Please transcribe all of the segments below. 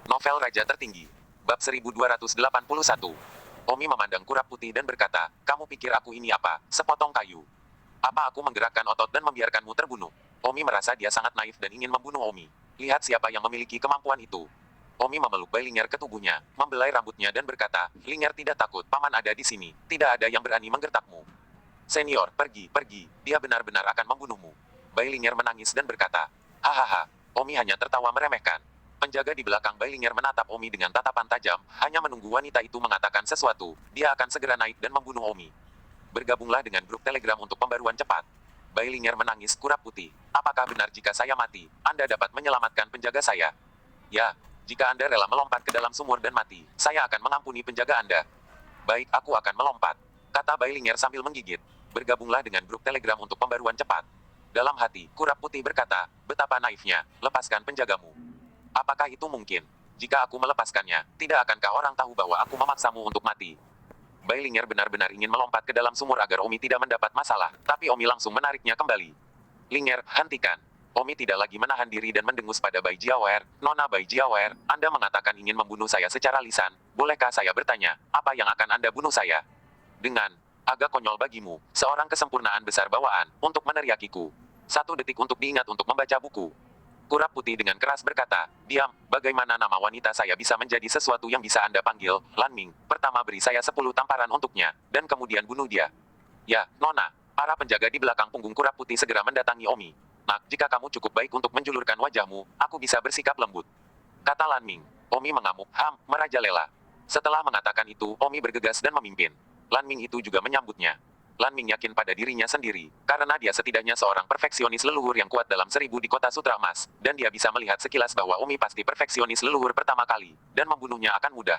Novel Raja Tertinggi. Bab 1281. Omi memandang Kurap Putih dan berkata, kamu pikir aku ini apa, sepotong kayu? Apa aku menggerakkan otot dan membiarkanmu terbunuh? Omi merasa dia sangat naif dan ingin membunuh Omi. Lihat siapa yang memiliki kemampuan itu. Omi memeluk Bai Ling'er ke tubuhnya, membelai rambutnya dan berkata, Ling'er tidak takut, paman ada di sini, tidak ada yang berani menggertakmu. Senior, pergi, pergi, dia benar-benar akan membunuhmu. Bai Ling'er menangis dan berkata, hahaha, Omi hanya tertawa meremehkan. Penjaga di belakang Bai Ling'er menatap Omi dengan tatapan tajam, hanya menunggu wanita itu mengatakan sesuatu, dia akan segera naik dan membunuh Omi. Bergabunglah dengan grup Telegram untuk pembaruan cepat. Bai Ling'er menangis Kurap Putih. Apakah benar jika saya mati, Anda dapat menyelamatkan penjaga saya? Ya, jika Anda rela melompat ke dalam sumur dan mati, saya akan mengampuni penjaga Anda. Baik, aku akan melompat, kata Bai Ling'er sambil menggigit. Bergabunglah dengan grup Telegram untuk pembaruan cepat. Dalam hati, Kurap Putih berkata, betapa naifnya, lepaskan penjagamu. Apakah itu mungkin? Jika aku melepaskannya, tidak akankah orang tahu bahwa aku memaksamu untuk mati? Bai Ling'er benar-benar ingin melompat ke dalam sumur agar Omi tidak mendapat masalah, tapi Omi langsung menariknya kembali. Ling'er, hentikan. Omi tidak lagi menahan diri dan mendengus pada Bai Jiaoer. Nona Bai Jiaoer, Anda mengatakan ingin membunuh saya secara lisan. Bolehkah saya bertanya, apa yang akan Anda bunuh saya? Dengan, agak konyol bagimu, seorang kesempurnaan besar bawaan, untuk meneriakiku. 1 detik untuk diingat untuk membaca buku. Kurap Putih dengan keras berkata, diam, bagaimana nama wanita saya bisa menjadi sesuatu yang bisa Anda panggil, Lan Ming. Pertama beri saya 10 tamparan untuknya, dan kemudian bunuh dia. Ya, Nona. Para penjaga di belakang punggung Kurap Putih segera mendatangi Omi. Nak, jika kamu cukup baik untuk menjulurkan wajahmu, aku bisa bersikap lembut. Kata Lan Ming. Omi mengamuk, merajalela. Setelah mengatakan itu, Omi bergegas dan memimpin. Lan Ming itu juga menyambutnya. Lan Ming yakin pada dirinya sendiri, karena dia setidaknya seorang perfeksionis leluhur yang kuat dalam 1000 di kota Sutra Emas, dan dia bisa melihat sekilas bahwa Omi pasti perfeksionis leluhur pertama kali, dan membunuhnya akan mudah.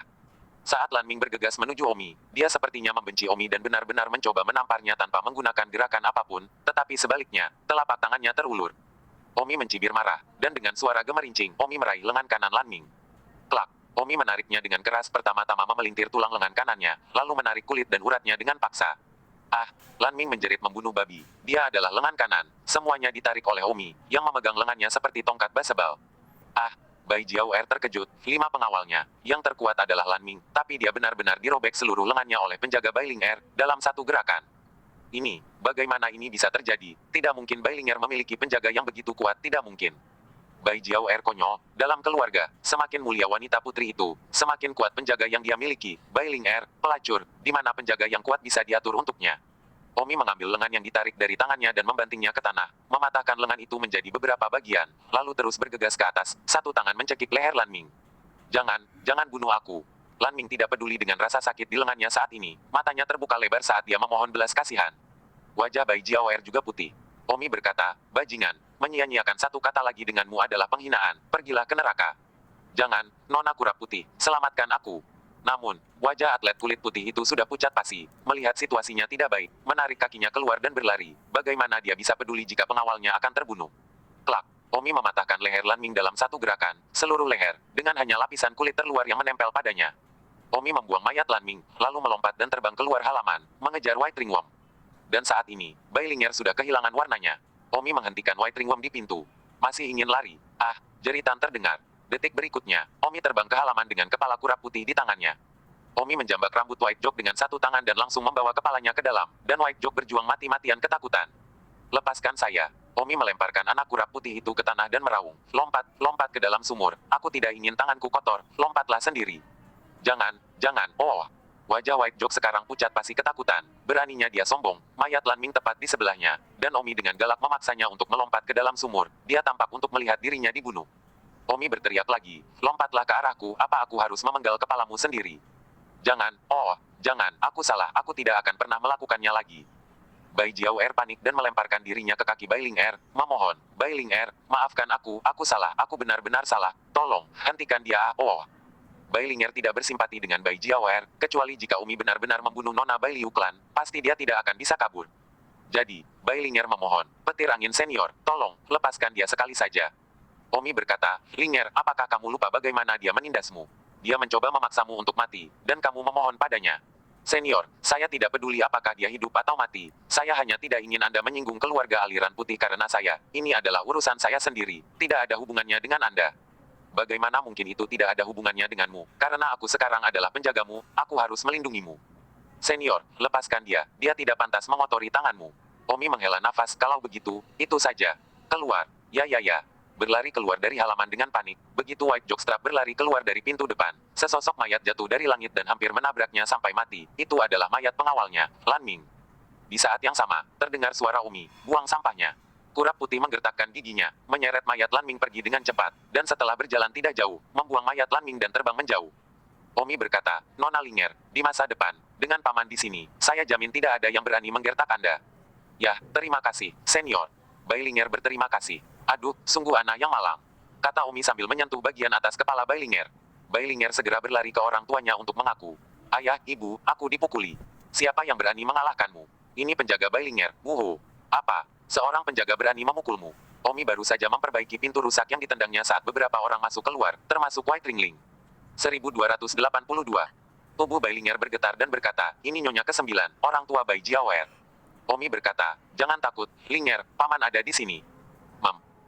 Saat Lan Ming bergegas menuju Omi, dia sepertinya membenci Omi dan benar-benar mencoba menamparnya tanpa menggunakan gerakan apapun, tetapi sebaliknya, telapak tangannya terulur. Omi mencibir marah, dan dengan suara gemerincing, Omi meraih lengan kanan Lan Ming. Klak, Omi menariknya dengan keras pertama-tama memelintir tulang lengan kanannya, lalu menarik kulit dan uratnya dengan paksa. Ah, Lan Ming menjerit membunuh babi. Dia adalah lengan kanan. Semuanya ditarik oleh Omi, yang memegang lengannya seperti tongkat baseball. Ah, Bai Jiaoer terkejut. 5 pengawalnya, yang terkuat adalah Lan Ming, tapi dia benar-benar dirobek seluruh lengannya oleh penjaga Bai Ling'er, dalam satu gerakan. Ini, bagaimana ini bisa terjadi? Tidak mungkin Bai Ling'er memiliki penjaga yang begitu kuat, tidak mungkin. Bai Jiaoer konyol, dalam keluarga, semakin mulia wanita putri itu, semakin kuat penjaga yang dia miliki. Bai Ling'er, pelacur, di mana penjaga yang kuat bisa diatur untuknya. Omi mengambil lengan yang ditarik dari tangannya dan membantingnya ke tanah, mematahkan lengan itu menjadi beberapa bagian, lalu terus bergegas ke atas, satu tangan mencekik leher Lan Ming. Jangan, jangan bunuh aku. Lan Ming tidak peduli dengan rasa sakit di lengannya saat ini, matanya terbuka lebar saat dia memohon belas kasihan. Wajah Bai Jiaoer juga putih. Omi berkata, bajingan, menyia-nyiakan satu kata lagi denganmu adalah penghinaan, pergilah ke neraka. Jangan, Nona Kurap Putih, selamatkan aku. Namun, wajah atlet kulit putih itu sudah pucat pasi, melihat situasinya tidak baik, menarik kakinya keluar dan berlari. Bagaimana dia bisa peduli jika pengawalnya akan terbunuh? Klak, Omi mematahkan leher Lan Ming dalam satu gerakan, seluruh leher, dengan hanya lapisan kulit terluar yang menempel padanya. Omi membuang mayat Lan Ming, lalu melompat dan terbang keluar halaman, mengejar White Ringworm. Dan saat ini, Bai Ling'er sudah kehilangan warnanya. Omi menghentikan White Ringworm di pintu. Masih ingin lari. Ah, jeritan terdengar. Detik berikutnya, Omi terbang ke halaman dengan kepala Kurap Putih di tangannya. Omi menjambak rambut White Jock dengan satu tangan dan langsung membawa kepalanya ke dalam, dan White Jock berjuang mati-matian ketakutan. Lepaskan saya. Omi melemparkan anak Kurap Putih itu ke tanah dan meraung. Lompat, lompat ke dalam sumur. Aku tidak ingin tanganku kotor, lompatlah sendiri. Jangan, jangan, oh. Wajah White Jock sekarang pucat pasi ketakutan. Beraninya dia sombong. Mayat Lan Ming tepat di sebelahnya, dan Omi dengan galak memaksanya untuk melompat ke dalam sumur. Dia tampak untuk melihat dirinya dibunuh. Omi berteriak lagi, lompatlah ke arahku, apa aku harus memenggal kepalamu sendiri? Jangan, oh, jangan, aku salah, aku tidak akan pernah melakukannya lagi. Bai Jiaoer panik dan melemparkan dirinya ke kaki Bai Ling'er, memohon, Bai Ling'er, maafkan aku salah, aku benar-benar salah, tolong, hentikan dia, oh. Bai Ling'er tidak bersimpati dengan Bai Jiaoer, kecuali jika Omi benar-benar membunuh Nona Bai Liu Clan, pasti dia tidak akan bisa kabur. Jadi, Bai Ling'er memohon, petir angin senior, tolong, lepaskan dia sekali saja. Omi berkata, Ling'er, apakah kamu lupa bagaimana dia menindasmu? Dia mencoba memaksamu untuk mati, dan kamu memohon padanya. Senior, saya tidak peduli apakah dia hidup atau mati. Saya hanya tidak ingin Anda menyinggung keluarga aliran putih karena ini adalah urusan saya sendiri. Tidak ada hubungannya dengan Anda. Bagaimana mungkin itu tidak ada hubungannya denganmu? Karena aku sekarang adalah penjagamu, aku harus melindungimu. Senior, lepaskan dia. Dia tidak pantas mengotori tanganmu. Omi menghela nafas. Kalau begitu, itu saja. Keluar. Ya ya ya. Berlari keluar dari halaman dengan panik. Begitu White Jockstrap berlari keluar dari pintu depan, sesosok mayat jatuh dari langit dan hampir menabraknya sampai mati. Itu adalah mayat pengawalnya, Lan Ming. Di saat yang sama, terdengar suara Omi, buang sampahnya. Kurap putih menggertakkan giginya, menyeret mayat Lan Ming pergi dengan cepat, dan setelah berjalan tidak jauh, membuang mayat Lan Ming dan terbang menjauh. Omi berkata, Nona Linger, di masa depan, dengan paman di sini, saya jamin tidak ada yang berani menggertak Anda. Ya, terima kasih, senior. Bailinger berterima kasih. Aduh, sungguh anak yang malang. Kata Omi sambil menyentuh bagian atas kepala Bailinger. Bailinger segera berlari ke orang tuanya untuk mengaku. Ayah, ibu, aku dipukuli. Siapa yang berani mengalahkanmu? Ini penjaga Bailinger, wuhu. Apa? Seorang penjaga berani memukulmu. Omi baru saja memperbaiki pintu rusak yang ditendangnya saat beberapa orang masuk keluar, termasuk White Ringling. 1282. Tubuh Bailinger bergetar dan berkata, ini nyonya ke-9, orang tua Bai Jiawer. Omi berkata, jangan takut, Linger, paman ada di sini.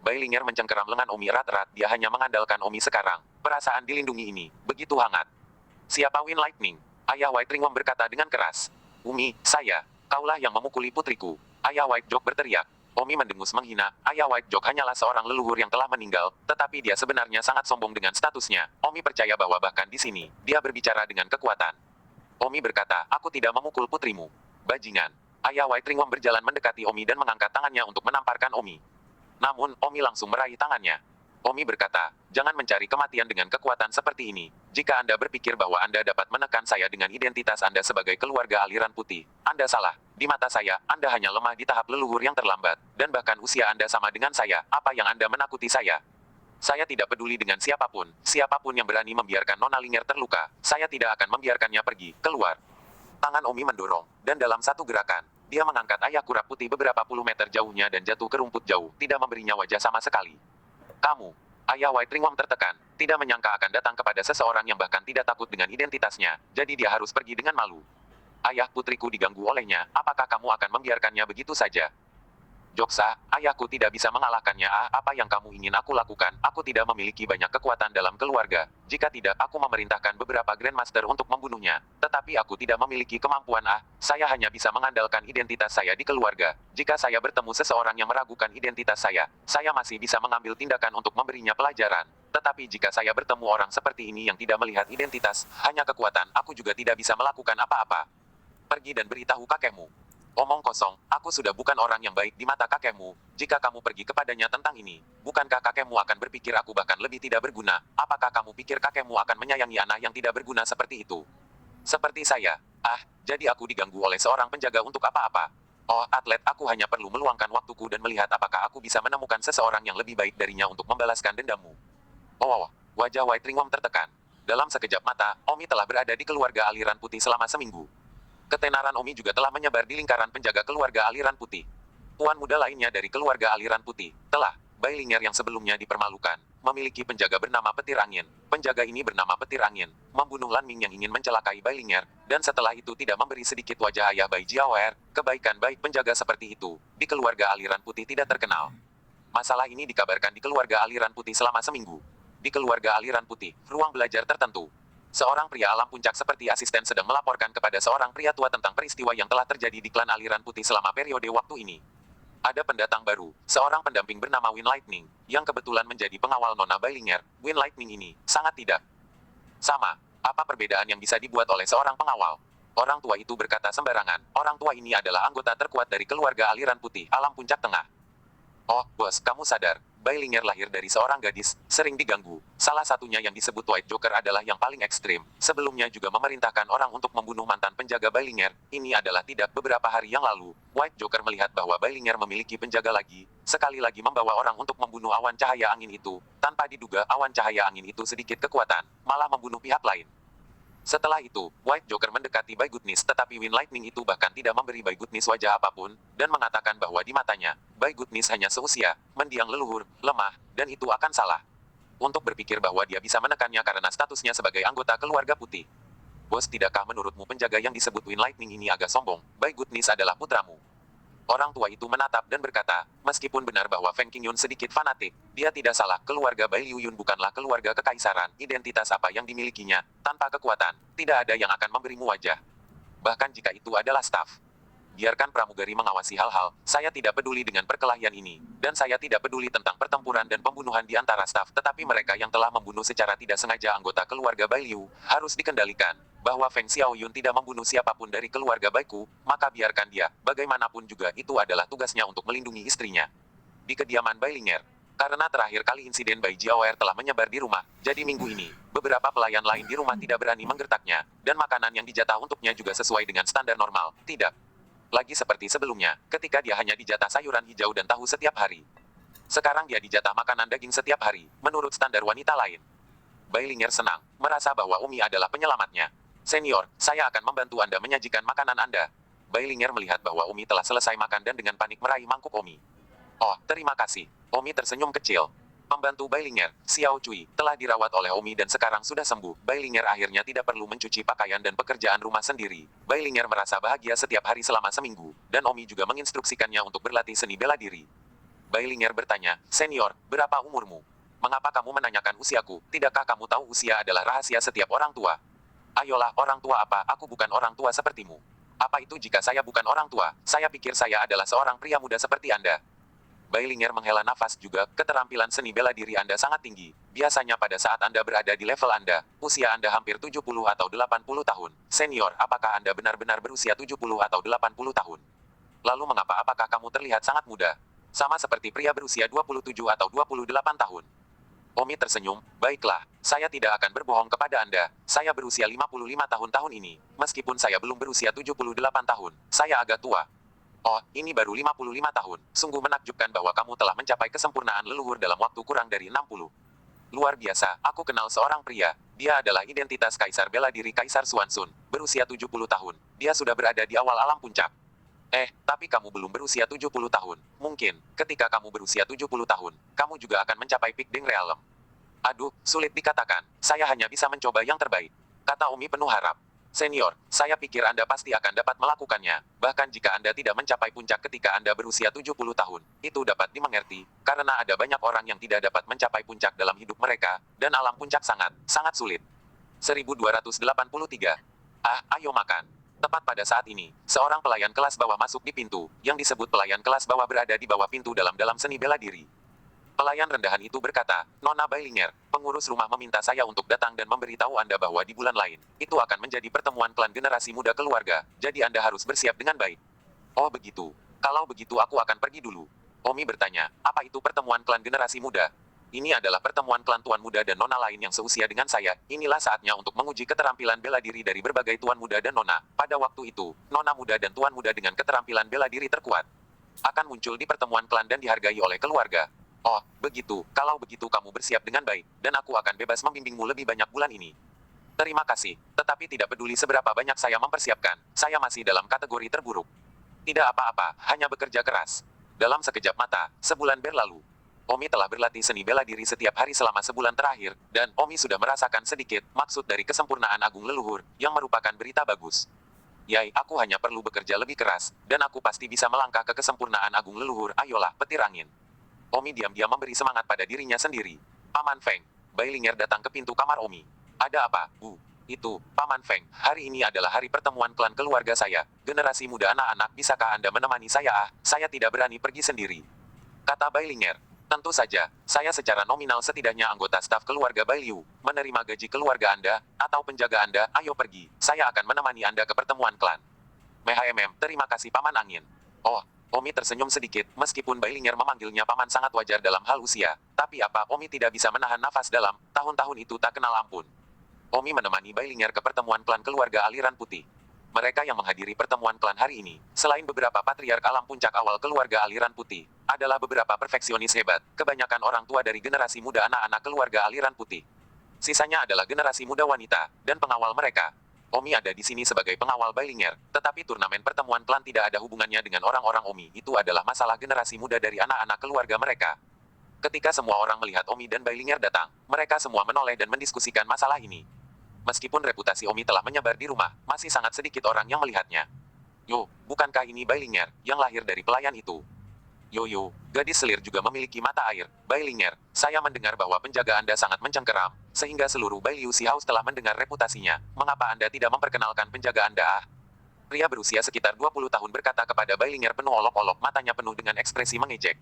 Bailinger mencengkeram lengan Omi erat-erat, dia hanya mengandalkan Omi sekarang. Perasaan dilindungi ini, begitu hangat. Siapa Wind Lightning? Ayah White Ringworm berkata dengan keras. Umi, saya, kaulah yang memukuli putriku. Ayah White Jock berteriak. Omi mendengus menghina, Ayah White Jock hanyalah seorang leluhur yang telah meninggal, tetapi dia sebenarnya sangat sombong dengan statusnya. Omi percaya bahwa bahkan di sini, dia berbicara dengan kekuatan. Omi berkata, aku tidak memukul putrimu. Bajingan. Ayah White Ringworm berjalan mendekati Omi dan mengangkat tangannya untuk menamparkan Omi. Namun, Omi langsung meraih tangannya. Omi berkata, jangan mencari kematian dengan kekuatan seperti ini. Jika Anda berpikir bahwa Anda dapat menekan saya dengan identitas Anda sebagai keluarga aliran putih, Anda salah. Di mata saya, Anda hanya lemah di tahap leluhur yang terlambat, dan bahkan usia Anda sama dengan saya. Apa yang Anda menakuti saya? Saya tidak peduli dengan siapapun yang berani membiarkan Nona Linger terluka, saya tidak akan membiarkannya pergi, keluar. Tangan Omi mendorong, dan dalam satu gerakan, dia mengangkat ayah kurap putih beberapa puluh meter jauhnya dan jatuh ke rumput jauh, tidak memberinya wajah sama sekali. Kamu, ayah White Ringworm tertekan, tidak menyangka akan datang kepada seseorang yang bahkan tidak takut dengan identitasnya, jadi dia harus pergi dengan malu. Ayah putriku diganggu olehnya, apakah kamu akan membiarkannya begitu saja? Joksa, ayahku tidak bisa mengalahkannya. Apa yang kamu ingin aku lakukan? Aku tidak memiliki banyak kekuatan dalam keluarga. Jika tidak, aku memerintahkan beberapa Grandmaster untuk membunuhnya. Tetapi aku tidak memiliki kemampuan. Saya hanya bisa mengandalkan identitas saya di keluarga. Jika saya bertemu seseorang yang meragukan identitas saya masih bisa mengambil tindakan untuk memberinya pelajaran. Tetapi jika saya bertemu orang seperti ini yang tidak melihat identitas, hanya kekuatan, aku juga tidak bisa melakukan apa-apa. Pergi dan beritahu kakekmu. Omong kosong, aku sudah bukan orang yang baik di mata kakekmu. Jika kamu pergi kepadanya tentang ini, bukankah kakekmu akan berpikir aku bahkan lebih tidak berguna? Apakah kamu pikir kakekmu akan menyayangi anak yang tidak berguna seperti itu? Seperti saya. Jadi aku diganggu oleh seorang penjaga untuk apa-apa? Oh, atlet, aku hanya perlu meluangkan waktuku dan melihat apakah aku bisa menemukan seseorang yang lebih baik darinya untuk membalaskan dendammu. Oh, wajah White Ringworm tertekan. Dalam sekejap mata, Omi telah berada di keluarga aliran putih selama seminggu. Ketenaran Omi juga telah menyebar di lingkaran penjaga keluarga aliran putih. Tuan muda lainnya dari keluarga aliran putih, telah, Bailinger yang sebelumnya dipermalukan, memiliki penjaga bernama Petir Angin. Penjaga ini bernama Petir Angin, membunuh Lan Ming yang ingin mencelakai Bailinger, dan setelah itu tidak memberi sedikit wajah ayah Bai Jiawer. Kebaikan baik penjaga seperti itu, di keluarga aliran putih tidak terkenal. Masalah ini dikabarkan di keluarga aliran putih selama seminggu. Di keluarga aliran putih, ruang belajar tertentu. Seorang pria alam puncak seperti asisten sedang melaporkan kepada seorang pria tua tentang peristiwa yang telah terjadi di klan aliran putih selama periode waktu ini. Ada pendatang baru, seorang pendamping bernama Wind Lightning, yang kebetulan menjadi pengawal Nona Bailinger. Wind Lightning ini, sangat tidak sama. Apa perbedaan yang bisa dibuat oleh seorang pengawal? Orang tua itu berkata sembarangan, orang tua ini adalah anggota terkuat dari keluarga aliran putih, alam puncak tengah. Oh, bos, kamu sadar, Bailinger lahir dari seorang gadis, sering diganggu. Salah satunya yang disebut White Joker adalah yang paling ekstrim. Sebelumnya juga memerintahkan orang untuk membunuh mantan penjaga Bailinger. Ini adalah tidak beberapa hari yang lalu. White Joker melihat bahwa Bailinger memiliki penjaga lagi. Sekali lagi membawa orang untuk membunuh awan cahaya angin itu. Tanpa diduga awan cahaya angin itu sedikit kekuatan, malah membunuh pihak lain. Setelah itu, White Joker mendekati Bai Goodness, tetapi Wind Lightning itu bahkan tidak memberi Bai Goodness wajah apapun, dan mengatakan bahwa di matanya, Bai Goodness hanya seusia, mendiang leluhur, lemah, dan itu akan salah. Untuk berpikir bahwa dia bisa menekannya karena statusnya sebagai anggota keluarga putih. Bos, tidakkah menurutmu penjaga yang disebut Wind Lightning ini agak sombong? Bai Goodness adalah putramu. Orang tua itu menatap dan berkata, meskipun benar bahwa Feng Qingyun sedikit fanatik, dia tidak salah. Keluarga Bai Liu Yun bukanlah keluarga kekaisaran. Identitas apa yang dimilikinya, tanpa kekuatan, tidak ada yang akan memberimu wajah. Bahkan jika itu adalah staf. Biarkan pramugari mengawasi hal-hal, saya tidak peduli dengan perkelahian ini, dan saya tidak peduli tentang pertempuran dan pembunuhan di antara staf, tetapi mereka yang telah membunuh secara tidak sengaja anggota keluarga Bai Liu, harus dikendalikan. Bahwa Feng Xiaoyun tidak membunuh siapapun dari keluarga Baiku, maka biarkan dia, bagaimanapun juga itu adalah tugasnya untuk melindungi istrinya. Di kediaman Bai Linger. Karena terakhir kali insiden Bai Jiaoer telah menyebar di rumah, jadi minggu ini, beberapa pelayan lain di rumah tidak berani menggertaknya, dan makanan yang dijatah untuknya juga sesuai dengan standar normal, tidak lagi seperti sebelumnya, ketika dia hanya dijatah sayuran hijau dan tahu setiap hari. Sekarang dia dijatah makanan daging setiap hari, menurut standar wanita lain. Bai Linger senang, merasa bahwa Umi adalah penyelamatnya. Senior, saya akan membantu Anda menyajikan makanan Anda. Bai Linger melihat bahwa Umi telah selesai makan dan dengan panik meraih mangkuk Umi. Oh, terima kasih. Umi tersenyum kecil. Pembantu Bai Linger, Xiao Cui, telah dirawat oleh Omi dan sekarang sudah sembuh. Bai Linger akhirnya tidak perlu mencuci pakaian dan pekerjaan rumah sendiri. Bai Linger merasa bahagia setiap hari selama seminggu, dan Omi juga menginstruksikannya untuk berlatih seni bela diri. Bai Linger bertanya, Senior, berapa umurmu? Mengapa kamu menanyakan usiaku? Tidakkah kamu tahu usia adalah rahasia setiap orang tua? Ayolah, orang tua apa? Aku bukan orang tua sepertimu. Apa itu jika saya bukan orang tua? Saya pikir saya adalah seorang pria muda seperti Anda. Bai Linger menghela nafas juga, keterampilan seni bela diri Anda sangat tinggi. Biasanya pada saat Anda berada di level Anda, usia Anda hampir 70 atau 80 tahun. Senior, apakah Anda benar-benar berusia 70 atau 80 tahun? Lalu apakah kamu terlihat sangat muda? Sama seperti pria berusia 27 atau 28 tahun. Omi tersenyum, baiklah, saya tidak akan berbohong kepada Anda. Saya berusia 55 tahun ini. Meskipun saya belum berusia 78 tahun, saya agak tua. Oh, ini baru 55 tahun. Sungguh menakjubkan bahwa kamu telah mencapai kesempurnaan leluhur dalam waktu kurang dari 60. Luar biasa, aku kenal seorang pria. Dia adalah identitas kaisar bela diri Kaisar Xuanzun, berusia 70 tahun. Dia sudah berada di awal alam puncak. Tapi kamu belum berusia 70 tahun. Mungkin, ketika kamu berusia 70 tahun, kamu juga akan mencapai Peak Deng Realm. Aduh, sulit dikatakan. Saya hanya bisa mencoba yang terbaik. Kata Omi penuh harap. Senior, saya pikir Anda pasti akan dapat melakukannya. Bahkan jika Anda tidak mencapai puncak ketika Anda berusia 70 tahun, itu dapat dimengerti, karena ada banyak orang yang tidak dapat mencapai puncak dalam hidup mereka, dan alam puncak sangat sulit. 1283. Ayo makan. Tepat pada saat ini, seorang pelayan kelas bawah masuk di pintu, yang disebut pelayan kelas bawah berada di bawah pintu dalam seni bela diri. Pelayan rendahan itu berkata, Nona Bai Linger, pengurus rumah meminta saya untuk datang dan memberitahu Anda bahwa di bulan lain, itu akan menjadi pertemuan klan generasi muda keluarga, jadi Anda harus bersiap dengan baik. Oh begitu. Kalau begitu aku akan pergi dulu. Omi bertanya, apa itu pertemuan klan generasi muda? Ini adalah pertemuan klan tuan muda dan nona lain yang seusia dengan saya. Inilah saatnya untuk menguji keterampilan bela diri dari berbagai tuan muda dan nona. Pada waktu itu, nona muda dan tuan muda dengan keterampilan bela diri terkuat akan muncul di pertemuan klan dan dihargai oleh keluarga. Oh, begitu. Kalau begitu kamu bersiap dengan baik, dan aku akan bebas membimbingmu lebih banyak bulan ini. Terima kasih. Tetapi tidak peduli seberapa banyak saya mempersiapkan, saya masih dalam kategori terburuk. Tidak apa-apa, hanya bekerja keras. Dalam sekejap mata, sebulan berlalu. Omi telah berlatih seni bela diri setiap hari selama sebulan terakhir, dan Omi sudah merasakan sedikit maksud dari kesempurnaan agung leluhur, yang merupakan berita bagus. Yai, aku hanya perlu bekerja lebih keras, dan aku pasti bisa melangkah ke kesempurnaan agung leluhur. Ayolah, petir angin. Omi diam-diam memberi semangat pada dirinya sendiri. Paman Feng. Bai Linger datang ke pintu kamar Omi. Ada apa, Bu? Itu, Paman Feng, hari ini adalah hari pertemuan klan keluarga saya. Generasi muda anak-anak, bisakah Anda menemani saya? Saya tidak berani pergi sendiri. Kata Bai Linger. Tentu saja, saya secara nominal setidaknya anggota staf keluarga Bai Liu. Menerima gaji keluarga Anda, atau penjaga Anda, ayo pergi. Saya akan menemani Anda ke pertemuan klan. Terima kasih Paman Angin. Oh, Omi tersenyum sedikit, meskipun Bai Linger memanggilnya paman sangat wajar dalam hal usia. Tapi apa, Omi tidak bisa menahan nafas dalam, tahun-tahun itu tak kenal ampun. Omi menemani Bai Linger ke pertemuan klan keluarga aliran putih. Mereka yang menghadiri pertemuan klan hari ini, selain beberapa patriark alam puncak awal keluarga aliran putih, adalah beberapa perfeksionis hebat, kebanyakan orang tua dari generasi muda anak-anak keluarga aliran putih. Sisanya adalah generasi muda wanita, dan pengawal mereka. Omi ada di sini sebagai pengawal Bai Linger, tetapi turnamen pertemuan klan tidak ada hubungannya dengan orang-orang Omi. Itu adalah masalah generasi muda dari anak-anak keluarga mereka. Ketika semua orang melihat Omi dan Bai Linger datang, mereka semua menoleh dan mendiskusikan masalah ini. Meskipun reputasi Omi telah menyebar di rumah, masih sangat sedikit orang yang melihatnya. Yo, bukankah ini Bailinger, yang lahir dari pelayan itu? Yoyo, gadis selir juga memiliki mata air. Bailinger, saya mendengar bahwa penjaga Anda sangat mencengkeram, sehingga seluruh Bailiu Si House telah mendengar reputasinya. Mengapa Anda tidak memperkenalkan penjaga Anda? Ah, pria berusia sekitar 20 tahun berkata kepada Bailinger penuh olok-olok, matanya penuh dengan ekspresi mengejek.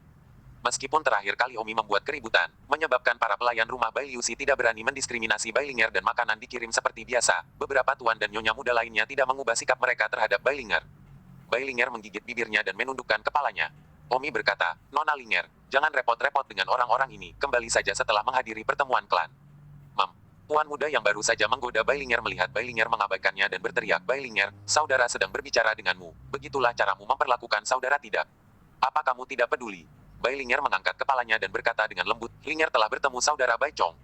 Meskipun terakhir kali Omi membuat keributan, menyebabkan para pelayan rumah Bailiu Si tidak berani mendiskriminasi Bailinger dan makanan dikirim seperti biasa, beberapa tuan dan nyonya muda lainnya tidak mengubah sikap mereka terhadap Bailinger. Bailinger menggigit bibirnya dan menundukkan kepalanya. Omi berkata, Nona Linger, jangan repot-repot dengan orang-orang ini, kembali saja setelah menghadiri pertemuan klan. Tuan muda yang baru saja menggoda Bailinger melihat Bailinger mengabaikannya dan berteriak, Bailinger, saudara sedang berbicara denganmu, begitulah caramu memperlakukan saudara tidak? Apa kamu tidak peduli? Bailinger mengangkat kepalanya dan berkata dengan lembut, Linger telah bertemu saudara Baichong.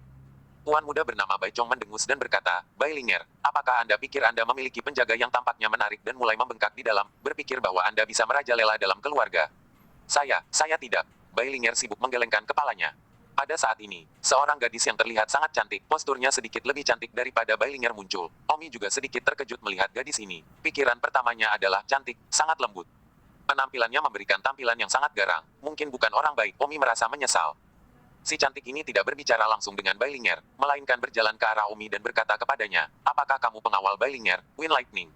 Tuan muda bernama Baichong mendengus dan berkata, Bailinger, apakah Anda pikir Anda memiliki penjaga yang tampaknya menarik dan mulai membengkak di dalam, berpikir bahwa Anda bisa merajalela dalam keluarga? Saya tidak. Bailinger sibuk menggelengkan kepalanya. Pada saat ini, seorang gadis yang terlihat sangat cantik, posturnya sedikit lebih cantik daripada Bailinger muncul. Omi juga sedikit terkejut melihat gadis ini. Pikiran pertamanya adalah cantik, sangat lembut. Penampilannya memberikan tampilan yang sangat garang. Mungkin bukan orang baik, Omi merasa menyesal. Si cantik ini tidak berbicara langsung dengan Bailinger, melainkan berjalan ke arah Omi dan berkata kepadanya, apakah kamu pengawal Bailinger, Wind Lightning?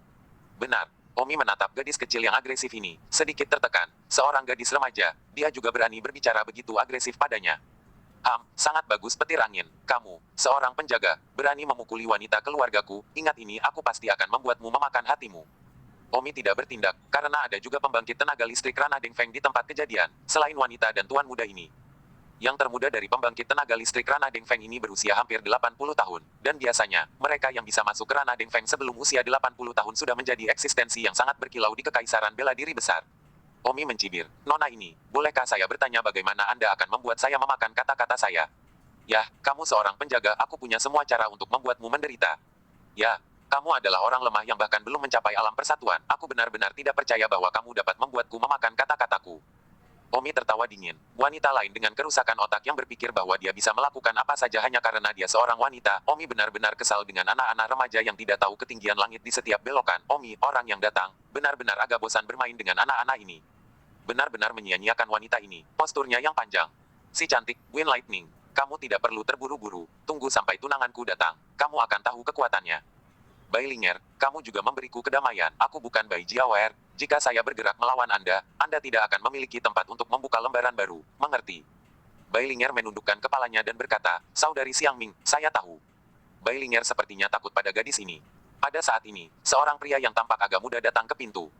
Benar. Omi menatap gadis kecil yang agresif ini, sedikit tertekan. Seorang gadis remaja, dia juga berani berbicara begitu agresif padanya. Sangat bagus petir angin. Kamu, seorang penjaga, berani memukuli wanita keluargaku, ingat ini aku pasti akan membuatmu memakan hatimu. Omi tidak bertindak, karena ada juga pembangkit tenaga listrik Ranah Dengfeng di tempat kejadian, selain wanita dan tuan muda ini. Yang termuda dari pembangkit tenaga listrik Ranah Dengfeng ini berusia hampir 80 tahun, dan biasanya, mereka yang bisa masuk ke Ranah Dengfeng sebelum usia 80 tahun sudah menjadi eksistensi yang sangat berkilau di kekaisaran bela diri besar. Omi mencibir, Nona ini, bolehkah saya bertanya bagaimana Anda akan membuat saya memakan kata-kata saya? Yah, kamu seorang penjaga, aku punya semua cara untuk membuatmu menderita. Ya, kamu adalah orang lemah yang bahkan belum mencapai alam persatuan, aku benar-benar tidak percaya bahwa kamu dapat membuatku memakan kata-kataku. Omi tertawa dingin. Wanita lain dengan kerusakan otak yang berpikir bahwa dia bisa melakukan apa saja hanya karena dia seorang wanita. Omi benar-benar kesal dengan anak-anak remaja yang tidak tahu ketinggian langit di setiap belokan. Omi, orang yang datang, benar-benar agak bosan bermain dengan anak-anak ini. Benar-benar menyia-nyiakan wanita ini. Posturnya yang panjang. Si cantik, Wind Lightning. Kamu tidak perlu terburu-buru. Tunggu sampai tunanganku datang. Kamu akan tahu kekuatannya. Bailinger, kamu juga memberiku kedamaian. Aku bukan Bai Jiawer. Jika saya bergerak melawan Anda, Anda tidak akan memiliki tempat untuk membuka lembaran baru. Mengerti? Bailinger menundukkan kepalanya dan berkata, Saudari Xiangming, saya tahu. Bailinger sepertinya takut pada gadis ini. Pada saat ini, seorang pria yang tampak agak muda datang ke pintu.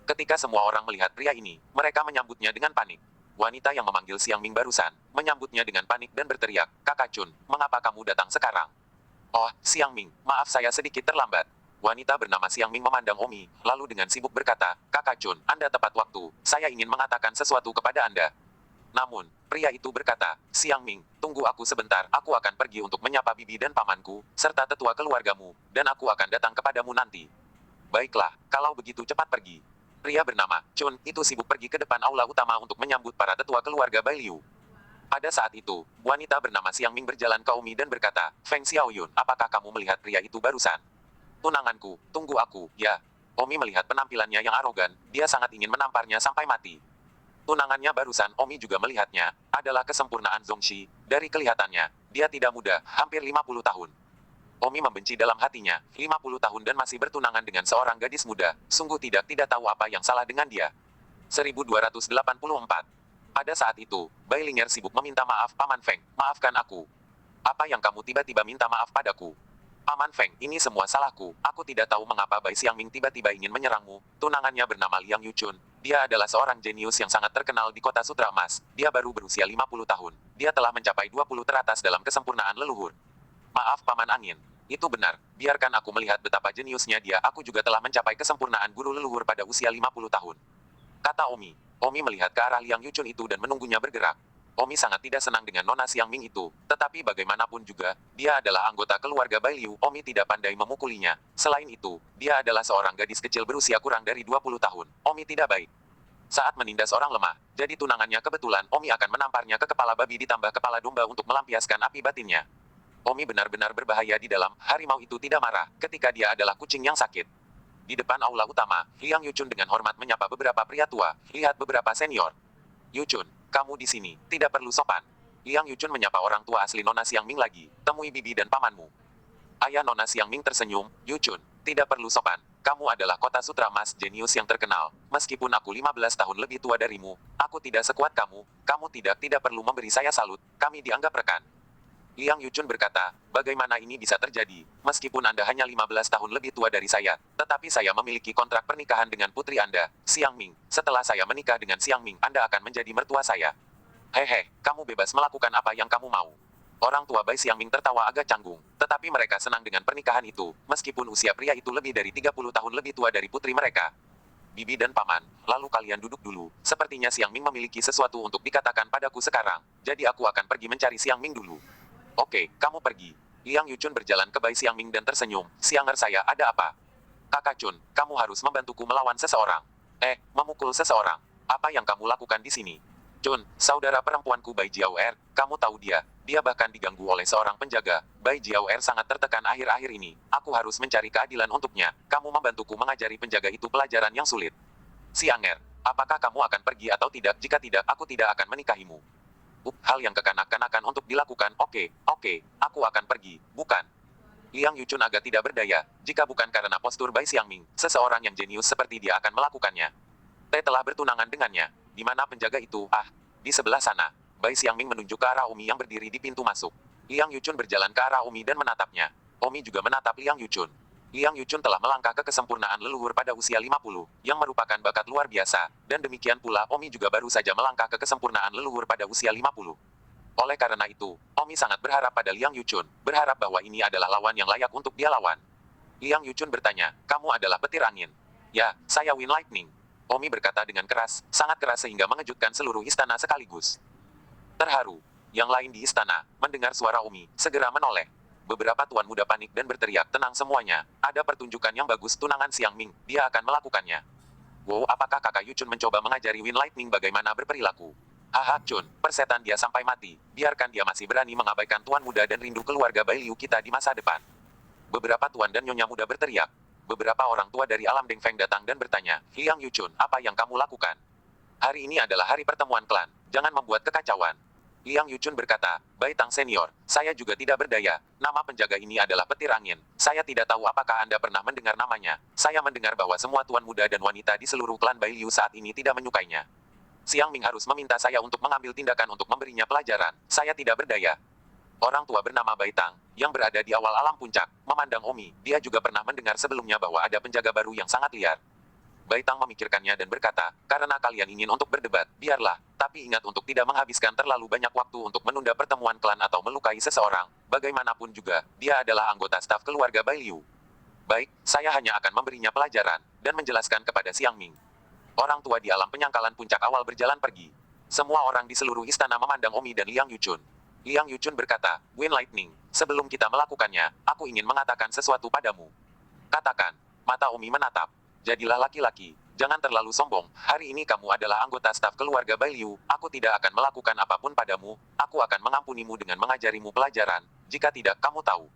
Ketika semua orang melihat pria ini, mereka menyambutnya dengan panik. Wanita yang memanggil Xiangming barusan, menyambutnya dengan panik dan berteriak, Kakak Chun, mengapa kamu datang sekarang? Oh, Xiangming, maaf saya sedikit terlambat. Wanita bernama Xiangming memandang Omi, lalu dengan sibuk berkata, Kakak Chun, Anda tepat waktu, saya ingin mengatakan sesuatu kepada Anda. Namun, pria itu berkata, Xiangming, tunggu aku sebentar, aku akan pergi untuk menyapa bibi dan pamanku, serta tetua keluargamu, dan aku akan datang kepadamu nanti. Baiklah, kalau begitu cepat pergi. Pria bernama Chun itu sibuk pergi ke depan aula utama untuk menyambut para tetua keluarga Bailiu. Pada saat itu, wanita bernama Xiangming berjalan ke Omi dan berkata, Feng Xiaoyun, apakah kamu melihat pria itu barusan? Tunanganku, tunggu aku, ya. Omi melihat penampilannya yang arogan, dia sangat ingin menamparnya sampai mati. Tunangannya barusan, Omi juga melihatnya, adalah kesempurnaan Zongxi. Dari kelihatannya, dia tidak muda, hampir 50 tahun. Omi membenci dalam hatinya, 50 tahun dan masih bertunangan dengan seorang gadis muda, sungguh tidak tahu apa yang salah dengan dia. 1284. Pada saat itu, Bailinger sibuk meminta maaf, Paman Feng, maafkan aku. Apa yang kamu tiba-tiba minta maaf padaku? Paman Feng, ini semua salahku. Aku tidak tahu mengapa Bai Xiangming tiba-tiba ingin menyerangmu. Tunangannya bernama Liang Yuchun. Dia adalah seorang jenius yang sangat terkenal di kota Sutra Emas. Dia baru berusia 50 tahun. Dia telah mencapai 20 teratas dalam kesempurnaan leluhur. Maaf Paman Angin. Itu benar. Biarkan aku melihat betapa jeniusnya dia. Aku juga telah mencapai kesempurnaan guru leluhur pada usia 50 tahun. Kata Omi. Omi melihat ke arah Liang Yuchun itu dan menunggunya bergerak. Omi sangat tidak senang dengan Nona Xiangming itu, tetapi bagaimanapun juga, dia adalah anggota keluarga Bailiu. Omi tidak pandai memukulinya. Selain itu, dia adalah seorang gadis kecil berusia kurang dari 20 tahun. Omi tidak baik. Saat menindas orang lemah, jadi tunangannya kebetulan, Omi akan menamparnya ke kepala babi ditambah kepala domba untuk melampiaskan api batinnya. Omi benar-benar berbahaya di dalam, harimau itu tidak marah, ketika dia adalah kucing yang sakit. Di depan aula utama, Liang Yuchun dengan hormat menyapa beberapa pria tua, lihat beberapa senior. Yuchun, kamu di sini, tidak perlu sopan. Liang Yuchun menyapa orang tua asli Nona Xiangming lagi, temui bibi dan pamanmu. Ayah Nona Xiangming tersenyum, Yuchun, tidak perlu sopan. Kamu adalah kota sutra emas jenius yang terkenal. Meskipun aku 15 tahun lebih tua darimu, aku tidak sekuat kamu. Kamu tidak perlu memberi saya salut. Kami dianggap rekan. Liang Yuchun berkata, bagaimana ini bisa terjadi? Meskipun Anda hanya 15 tahun lebih tua dari saya, tetapi saya memiliki kontrak pernikahan dengan putri Anda, Xiangming. Setelah saya menikah dengan Xiangming, Anda akan menjadi mertua saya. Hehe, kamu bebas melakukan apa yang kamu mau. Orang tua Bai Xiangming tertawa agak canggung, tetapi mereka senang dengan pernikahan itu, meskipun usia pria itu lebih dari 30 tahun lebih tua dari putri mereka. Bibi dan paman, lalu kalian duduk dulu. Sepertinya Xiangming memiliki sesuatu untuk dikatakan padaku sekarang, jadi aku akan pergi mencari Xiangming dulu. Oke, kamu pergi. Liang Yuchun berjalan ke Bai Xiangming dan tersenyum. Sianger saya, ada apa? Kakak Chun, kamu harus membantuku melawan seseorang. Memukul seseorang. Apa yang kamu lakukan di sini? Chun, saudara perempuanku Bai Jiaoer, kamu tahu dia. Dia bahkan diganggu oleh seorang penjaga. Bai Jiaoer sangat tertekan akhir-akhir ini. Aku harus mencari keadilan untuknya. Kamu membantuku mengajari penjaga itu pelajaran yang sulit. Sianger, apakah kamu akan pergi atau tidak? Jika tidak, aku tidak akan menikahimu. Hal yang kekanak-kanakan untuk dilakukan. Oke, aku akan pergi, bukan? Liang Yuchun agak tidak berdaya, jika bukan karena postur Bai Xiangming, seseorang yang jenius seperti dia akan melakukannya. Telah bertunangan dengannya. Di mana penjaga itu? Di sebelah sana. Bai Xiangming menunjuk ke arah Omi yang berdiri di pintu masuk. Liang Yuchun berjalan ke arah Omi dan menatapnya. Omi juga menatap Liang Yuchun. Liang Yuchun telah melangkah ke kesempurnaan leluhur pada usia 50, yang merupakan bakat luar biasa, dan demikian pula Omi juga baru saja melangkah ke kesempurnaan leluhur pada usia 50. Oleh karena itu, Omi sangat berharap pada Liang Yuchun, berharap bahwa ini adalah lawan yang layak untuk dia lawan. Liang Yuchun bertanya, kamu adalah petir angin? Ya, saya Wind Lightning. Omi berkata dengan keras, sangat keras sehingga mengejutkan seluruh istana sekaligus. Terharu. Yang lain di istana, mendengar suara Omi, segera menoleh. Beberapa tuan muda panik dan berteriak, tenang semuanya, ada pertunjukan yang bagus tunangan Xiangming, dia akan melakukannya. Wow, apakah kakak Yuchun mencoba mengajari Wind Lightning bagaimana berperilaku? Haha, Chun, persetan dia sampai mati, biarkan dia masih berani mengabaikan tuan muda dan rindu keluarga Bai Liu kita di masa depan. Beberapa tuan dan nyonya muda berteriak. Beberapa orang tua dari alam Dengfeng datang dan bertanya, Liang Yuchun, apa yang kamu lakukan? Hari ini adalah hari pertemuan klan, jangan membuat kekacauan. Liang Yuchun berkata, Bai Tang Senior, saya juga tidak berdaya, nama penjaga ini adalah petir angin, saya tidak tahu apakah Anda pernah mendengar namanya, saya mendengar bahwa semua tuan muda dan wanita di seluruh klan Bai Liu saat ini tidak menyukainya. Xiangming harus meminta saya untuk mengambil tindakan untuk memberinya pelajaran, saya tidak berdaya. Orang tua bernama Bai Tang, yang berada di awal alam puncak, memandang Omi, dia juga pernah mendengar sebelumnya bahwa ada penjaga baru yang sangat liar. Bai Tang memikirkannya dan berkata, karena kalian ingin untuk berdebat, biarlah, tapi ingat untuk tidak menghabiskan terlalu banyak waktu untuk menunda pertemuan klan atau melukai seseorang, bagaimanapun juga, dia adalah anggota staf keluarga Bai Liu. Baik, saya hanya akan memberinya pelajaran, dan menjelaskan kepada Xiangming. Orang tua di alam penyangkalan puncak awal berjalan pergi. Semua orang di seluruh istana memandang Omi dan Liang Yuchun. Liang Yuchun berkata, Wind Lightning, sebelum kita melakukannya, aku ingin mengatakan sesuatu padamu. Katakan, mata Omi menatap. Jadilah laki-laki, jangan terlalu sombong, hari ini kamu adalah anggota staf keluarga Bai Liu, aku tidak akan melakukan apapun padamu, aku akan mengampunimu dengan mengajarimu pelajaran, jika tidak kamu tahu.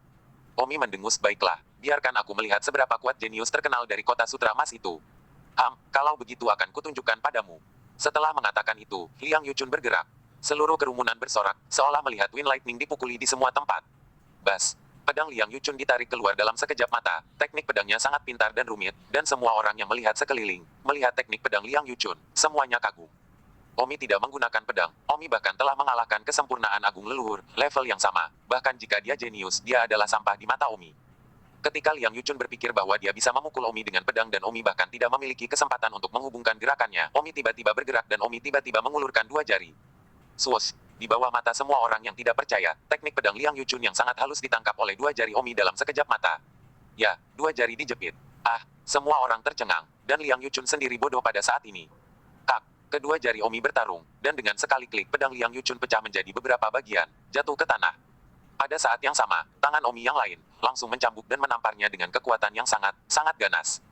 Omi mendengus, baiklah, biarkan aku melihat seberapa kuat jenius terkenal dari kota sutra emas itu. Kalau begitu akan kutunjukkan padamu. Setelah mengatakan itu, Liang Yuchun bergerak. Seluruh kerumunan bersorak, seolah melihat Wind Lightning dipukuli di semua tempat. Bas. Pedang Liang Yuchun ditarik keluar dalam sekejap mata, teknik pedangnya sangat pintar dan rumit, dan semua orang yang melihat sekeliling, melihat teknik pedang Liang Yuchun, semuanya kagum. Omi tidak menggunakan pedang, Omi bahkan telah mengalahkan kesempurnaan agung leluhur, level yang sama, bahkan jika dia jenius, dia adalah sampah di mata Omi. Ketika Liang Yuchun berpikir bahwa dia bisa memukul Omi dengan pedang dan Omi bahkan tidak memiliki kesempatan untuk menghubungkan gerakannya, Omi tiba-tiba bergerak dan Omi tiba-tiba mengulurkan dua jari. Swoosh! Di bawah mata semua orang yang tidak percaya, teknik pedang Liang Yuchun yang sangat halus ditangkap oleh dua jari Omi dalam sekejap mata. Ya, dua jari dijepit. Semua orang tercengang, dan Liang Yuchun sendiri bodoh pada saat ini. Kedua jari Omi bertarung, dan dengan sekali klik pedang Liang Yuchun pecah menjadi beberapa bagian, jatuh ke tanah. Pada saat yang sama, tangan Omi yang lain, langsung mencambuk dan menamparnya dengan kekuatan yang sangat, sangat ganas.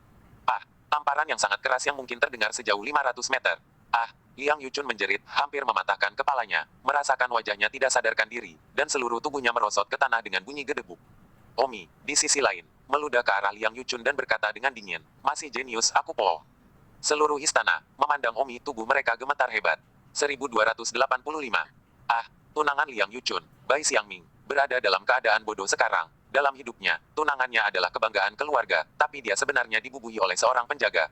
Tamparan yang sangat keras yang mungkin terdengar sejauh 500 meter. Liang Yuchun menjerit, hampir mematahkan kepalanya, merasakan wajahnya tidak sadarkan diri, dan seluruh tubuhnya merosot ke tanah dengan bunyi gedebuk. Omi, di sisi lain, meludah ke arah Liang Yuchun dan berkata dengan dingin, masih jenius aku po. Seluruh istana memandang Omi, tubuh mereka gemetar hebat. 1285. Ah, tunangan Liang Yuchun, Bai Xiangming, berada dalam keadaan bodoh sekarang. Dalam hidupnya, tunangannya adalah kebanggaan keluarga, tapi dia sebenarnya dibubuhi oleh seorang penjaga.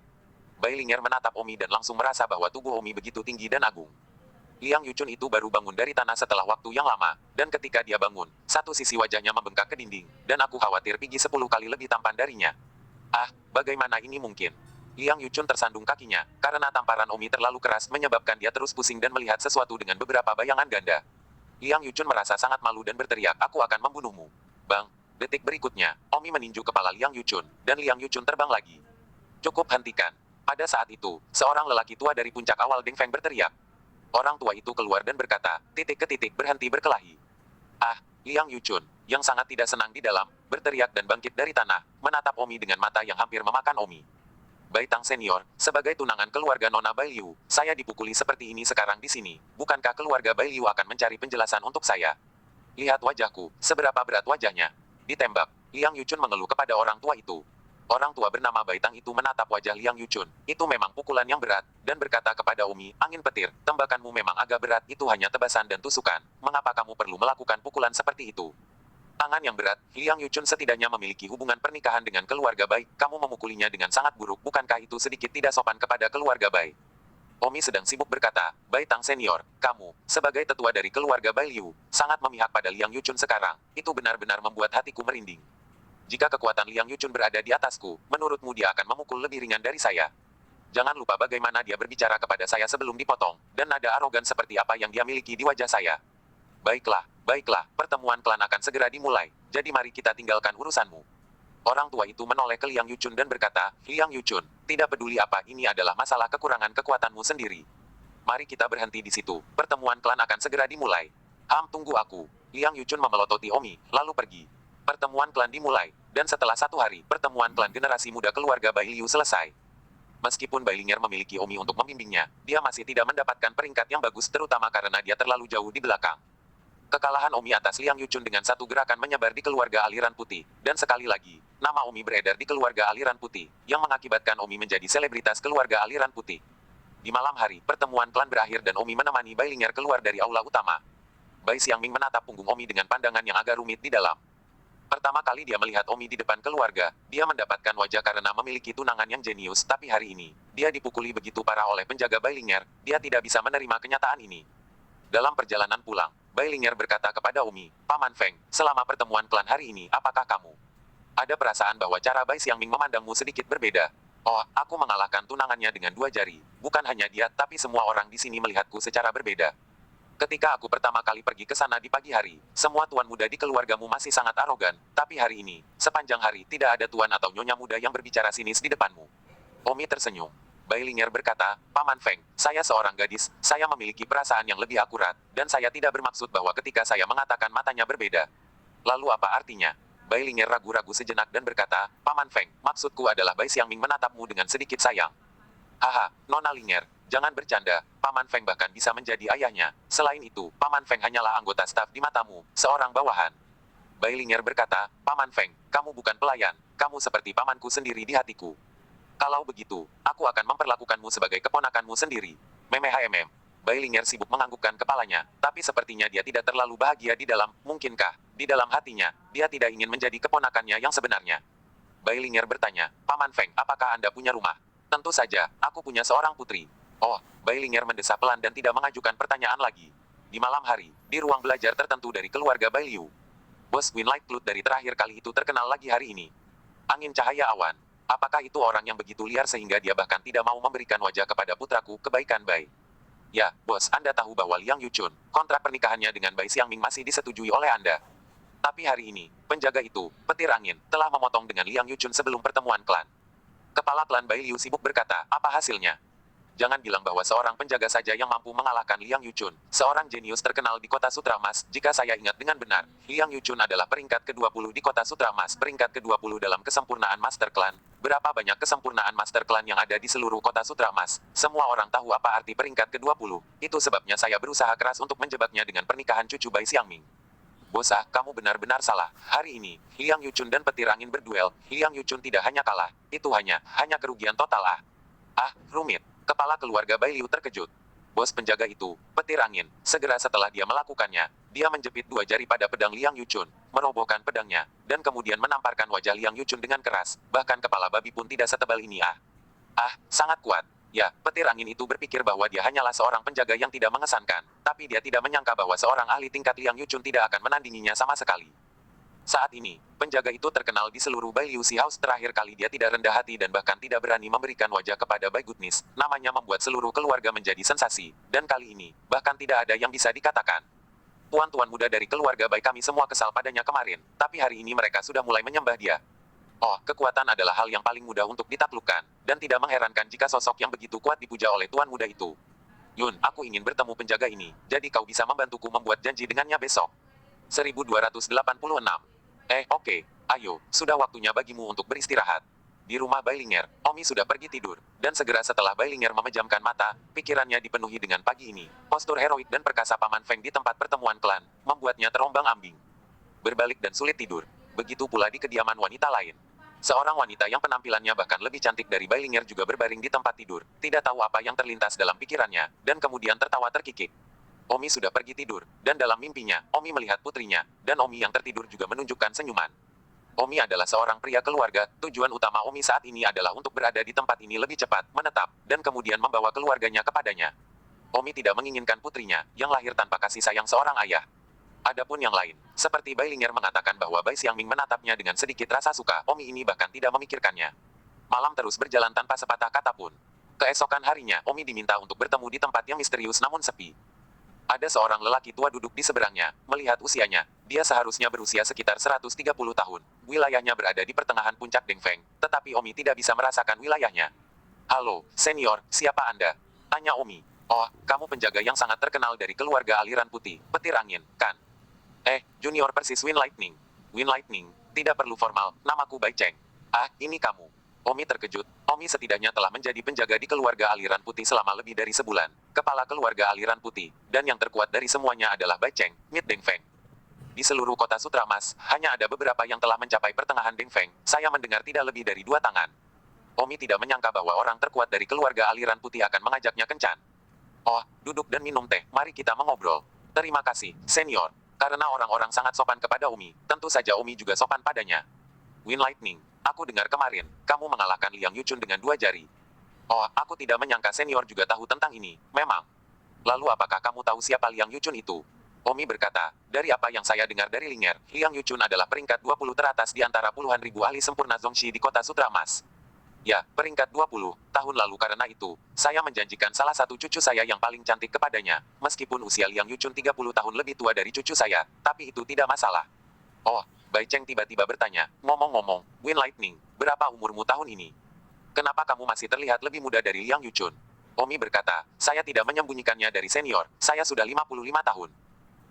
Bai Ling'er menatap Omi dan langsung merasa bahwa tubuh Omi begitu tinggi dan agung. Liang Yuchun itu baru bangun dari tanah setelah waktu yang lama, dan ketika dia bangun, satu sisi wajahnya membengkak ke dinding, dan aku khawatir Piggy 10 kali lebih tampan darinya. Ah, bagaimana ini mungkin? Liang Yuchun tersandung kakinya, karena tamparan Omi terlalu keras menyebabkan dia terus pusing dan melihat sesuatu dengan beberapa bayangan ganda. Liang Yuchun merasa sangat malu dan berteriak, aku akan membunuhmu. Bang, detik berikutnya, Omi meninju kepala Liang Yuchun, dan Liang Yuchun terbang lagi. Cukup, hentikan. Pada saat itu, seorang lelaki tua dari puncak awal Deng Feng berteriak. Orang tua itu keluar dan berkata, berhenti berkelahi. Ah, Liang Yuchun, yang sangat tidak senang di dalam, berteriak dan bangkit dari tanah, menatap Omi dengan mata yang hampir memakan Omi. Bai Tang Senior, sebagai tunangan keluarga Nona Bai Liu, saya dipukuli seperti ini sekarang di sini. Bukankah keluarga Bai Liu akan mencari penjelasan untuk saya? Lihat wajahku, seberapa berat wajahnya. Ditembak, Liang Yuchun mengeluh kepada orang tua itu. Orang tua bernama Bai Tang itu menatap wajah Liang Yuchun. Itu memang pukulan yang berat, dan berkata kepada Omi, angin petir, tembakanmu memang agak berat, itu hanya tebasan dan tusukan. Mengapa kamu perlu melakukan pukulan seperti itu? Tangan yang berat, Liang Yuchun setidaknya memiliki hubungan pernikahan dengan keluarga Bai, kamu memukulinya dengan sangat buruk, bukankah itu sedikit tidak sopan kepada keluarga Bai? Omi sedang sibuk berkata, Bai Tang Senior, kamu, sebagai tetua dari keluarga Bai Liu, sangat memihak pada Liang Yuchun sekarang, itu benar-benar membuat hatiku merinding. Jika kekuatan Liang Yuchun berada di atasku, menurutmu dia akan memukul lebih ringan dari saya. Jangan lupa bagaimana dia berbicara kepada saya sebelum dipotong, dan nada arogan seperti apa yang dia miliki di wajah saya. Baiklah, pertemuan klan akan segera dimulai, jadi mari kita tinggalkan urusanmu. Orang tua itu menoleh ke Liang Yuchun dan berkata, Liang Yuchun, tidak peduli apa ini adalah masalah kekurangan kekuatanmu sendiri. Mari kita berhenti di situ, pertemuan klan akan segera dimulai. Tunggu aku. Liang Yuchun memelototi Omi, lalu pergi. Pertemuan klan dimulai, dan setelah 1 hari, pertemuan klan generasi muda keluarga Bai Liu selesai. Meskipun Bai Ling'er memiliki Omi untuk membimbingnya, dia masih tidak mendapatkan peringkat yang bagus terutama karena dia terlalu jauh di belakang. Kekalahan Omi atas Liang Yuchun dengan satu gerakan menyebar di keluarga aliran putih, dan sekali lagi, nama Omi beredar di keluarga aliran putih, yang mengakibatkan Omi menjadi selebritas keluarga aliran putih. Di malam hari, pertemuan klan berakhir dan Omi menemani Bai Ling'er keluar dari aula utama. Bai Xiangming menatap punggung Omi dengan pandangan yang agak rumit di dalam. Pertama kali dia melihat Omi di depan keluarga, dia mendapatkan wajah karena memiliki tunangan yang jenius, tapi hari ini, dia dipukuli begitu parah oleh penjaga Bai Ling'er, dia tidak bisa menerima kenyataan ini. Dalam perjalanan pulang, Bai Ling'er berkata kepada Omi, Paman Feng, selama pertemuan klan hari ini, apakah kamu ada perasaan bahwa cara Bai Xiangming memandangmu sedikit berbeda? Oh, aku mengalahkan tunangannya dengan 2 jari, bukan hanya dia, tapi semua orang di sini melihatku secara berbeda. Ketika aku pertama kali pergi ke sana di pagi hari, semua tuan muda di keluargamu masih sangat arogan, tapi hari ini, sepanjang hari tidak ada tuan atau nyonya muda yang berbicara sinis di depanmu. Omi tersenyum. Bai Ling'er berkata, Paman Feng, saya seorang gadis, saya memiliki perasaan yang lebih akurat, dan saya tidak bermaksud bahwa ketika saya mengatakan matanya berbeda. Lalu apa artinya? Bai Ling'er ragu-ragu sejenak dan berkata, Paman Feng, maksudku adalah Bai Xiangming menatapmu dengan sedikit sayang. Haha, Nona Ling'er, jangan bercanda, Paman Feng bahkan bisa menjadi ayahnya. Selain itu, Paman Feng hanyalah anggota staf di matamu, seorang bawahan. Bai Ling'er berkata, Paman Feng, kamu bukan pelayan, kamu seperti pamanku sendiri di hatiku. Kalau begitu, aku akan memperlakukanmu sebagai keponakanmu sendiri. Memehm. Bai Ling'er sibuk menganggukkan kepalanya, tapi sepertinya dia tidak terlalu bahagia di dalam, mungkinkah, di dalam hatinya, dia tidak ingin menjadi keponakannya yang sebenarnya. Bai Ling'er bertanya, Paman Feng, apakah Anda punya rumah? Tentu saja, aku punya seorang putri. Oh, Bai Ling'er mendesah pelan dan tidak mengajukan pertanyaan lagi. Di malam hari, di ruang belajar tertentu dari keluarga Bai Liu. Bos Winlight Cloud dari terakhir kali itu terkenal lagi hari ini. Angin cahaya awan. Apakah itu orang yang begitu liar sehingga dia bahkan tidak mau memberikan wajah kepada putraku, kebaikan Bai? Ya, bos, Anda tahu bahwa Liang Yuchun, kontrak pernikahannya dengan Bai Xiangming masih disetujui oleh Anda. Tapi hari ini, penjaga itu, petir angin, telah memotong dengan Liang Yuchun sebelum pertemuan klan. Kepala klan Bai Liu sibuk berkata, apa hasilnya? Jangan bilang bahwa seorang penjaga saja yang mampu mengalahkan Liang Yuchun, seorang jenius terkenal di kota Sutra Emas. Jika saya ingat dengan benar, Liang Yuchun adalah peringkat ke-20 di kota Sutra Emas, peringkat ke-20 dalam kesempurnaan Master Clan. Berapa banyak kesempurnaan Master Clan yang ada di seluruh kota Sutra Emas? Semua orang tahu apa arti peringkat ke-20. Itu sebabnya saya berusaha keras untuk menjebaknya dengan pernikahan cucu Bai Xiangming. Bosah, kamu benar-benar salah. Hari ini, Liang Yuchun dan petir angin berduel. Liang Yuchun tidak hanya kalah, itu hanya kerugian total ah. Ah, rumit. Kepala keluarga Bai Liu terkejut. Bos penjaga itu, petir angin, segera setelah dia melakukannya, dia menjepit dua jari pada pedang Liang Yuchun, merobohkan pedangnya, dan kemudian menamparkan wajah Liang Yuchun dengan keras, bahkan kepala babi pun tidak setebal ini ah. Ah, sangat kuat. Ya, petir angin itu berpikir bahwa dia hanyalah seorang penjaga yang tidak mengesankan, tapi dia tidak menyangka bahwa seorang ahli tingkat Liang Yuchun tidak akan menandinginya sama sekali. Saat ini, penjaga itu terkenal di seluruh Bai Liu Si House. Terakhir kali dia tidak rendah hati dan bahkan tidak berani memberikan wajah kepada Bai Goodness. Namanya membuat seluruh keluarga menjadi sensasi, dan kali ini, bahkan tidak ada yang bisa dikatakan. Tuan-tuan muda dari keluarga Bai kami semua kesal padanya kemarin, tapi hari ini mereka sudah mulai menyembah dia. Oh, kekuatan adalah hal yang paling mudah untuk ditaklukkan, dan tidak mengherankan jika sosok yang begitu kuat dipuja oleh tuan muda itu. Yun, aku ingin bertemu penjaga ini, jadi kau bisa membantuku membuat janji dengannya besok. 1286. Oke, ayo, sudah waktunya bagimu untuk beristirahat. Di rumah Bailinger, Omi sudah pergi tidur, dan segera setelah Bailinger memejamkan mata, pikirannya dipenuhi dengan pagi ini. Postur heroik dan perkasa Paman Feng di tempat pertemuan klan, membuatnya terombang-ambing. Berbalik dan sulit tidur. Begitu pula di kediaman wanita lain. Seorang wanita yang penampilannya bahkan lebih cantik dari Bailinger juga berbaring di tempat tidur, tidak tahu apa yang terlintas dalam pikirannya, dan kemudian tertawa terkikik. Omi sudah pergi tidur, dan dalam mimpinya, Omi melihat putrinya, dan Omi yang tertidur juga menunjukkan senyuman. Omi adalah seorang pria keluarga, tujuan utama Omi saat ini adalah untuk berada di tempat ini lebih cepat, menetap, dan kemudian membawa keluarganya kepadanya. Omi tidak menginginkan putrinya, yang lahir tanpa kasih sayang seorang ayah. Adapun yang lain, seperti Bailinger mengatakan bahwa Bai Xiangming menatapnya dengan sedikit rasa suka, Omi ini bahkan tidak memikirkannya. Malam terus berjalan tanpa sepatah kata pun. Keesokan harinya, Omi diminta untuk bertemu di tempat yang misterius namun sepi. Ada seorang lelaki tua duduk di seberangnya, melihat usianya, dia seharusnya berusia sekitar 130 tahun. Wilayahnya berada di pertengahan puncak Dengfeng, tetapi Omi tidak bisa merasakan wilayahnya. Halo, senior, siapa Anda? Tanya Omi. Oh, kamu penjaga yang sangat terkenal dari keluarga aliran putih, petir angin, kan? Junior persis Wind Lightning. Wind Lightning, tidak perlu formal, namaku Bai Cheng. Ah, ini kamu. Omi terkejut. Omi setidaknya telah menjadi penjaga di keluarga aliran putih selama lebih dari sebulan. Kepala keluarga aliran putih, dan yang terkuat dari semuanya adalah Bai Cheng, Mid Dengfeng. Di seluruh kota Sutra Mas, hanya ada beberapa yang telah mencapai pertengahan Dengfeng. Saya mendengar tidak lebih dari 2 tangan. Omi tidak menyangka bahwa orang terkuat dari keluarga aliran putih akan mengajaknya kencan. Oh, duduk dan minum teh, mari kita mengobrol. Terima kasih, senior. Karena orang-orang sangat sopan kepada Omi, tentu saja Omi juga sopan padanya. Wind Lightning, aku dengar kemarin, kamu mengalahkan Liang Yuchun dengan 2 jari. Oh, aku tidak menyangka senior juga tahu tentang ini, memang. Lalu apakah kamu tahu siapa Liang Yuchun itu? Omi berkata, dari apa yang saya dengar dari Linger, Liang Yuchun adalah peringkat 20 teratas di antara puluhan ribu ahli sempurna Zongxi di kota Sutra Mas. Ya, peringkat 20, tahun lalu karena itu, saya menjanjikan salah satu cucu saya yang paling cantik kepadanya, meskipun usia Liang Yuchun 30 tahun lebih tua dari cucu saya, tapi itu tidak masalah. Oh, Bai Cheng tiba-tiba bertanya, ngomong-ngomong, Wind Lightning, berapa umurmu tahun ini? Kenapa kamu masih terlihat lebih muda dari Liang Yuchun? Omi berkata, saya tidak menyembunyikannya dari senior, saya sudah 55 tahun.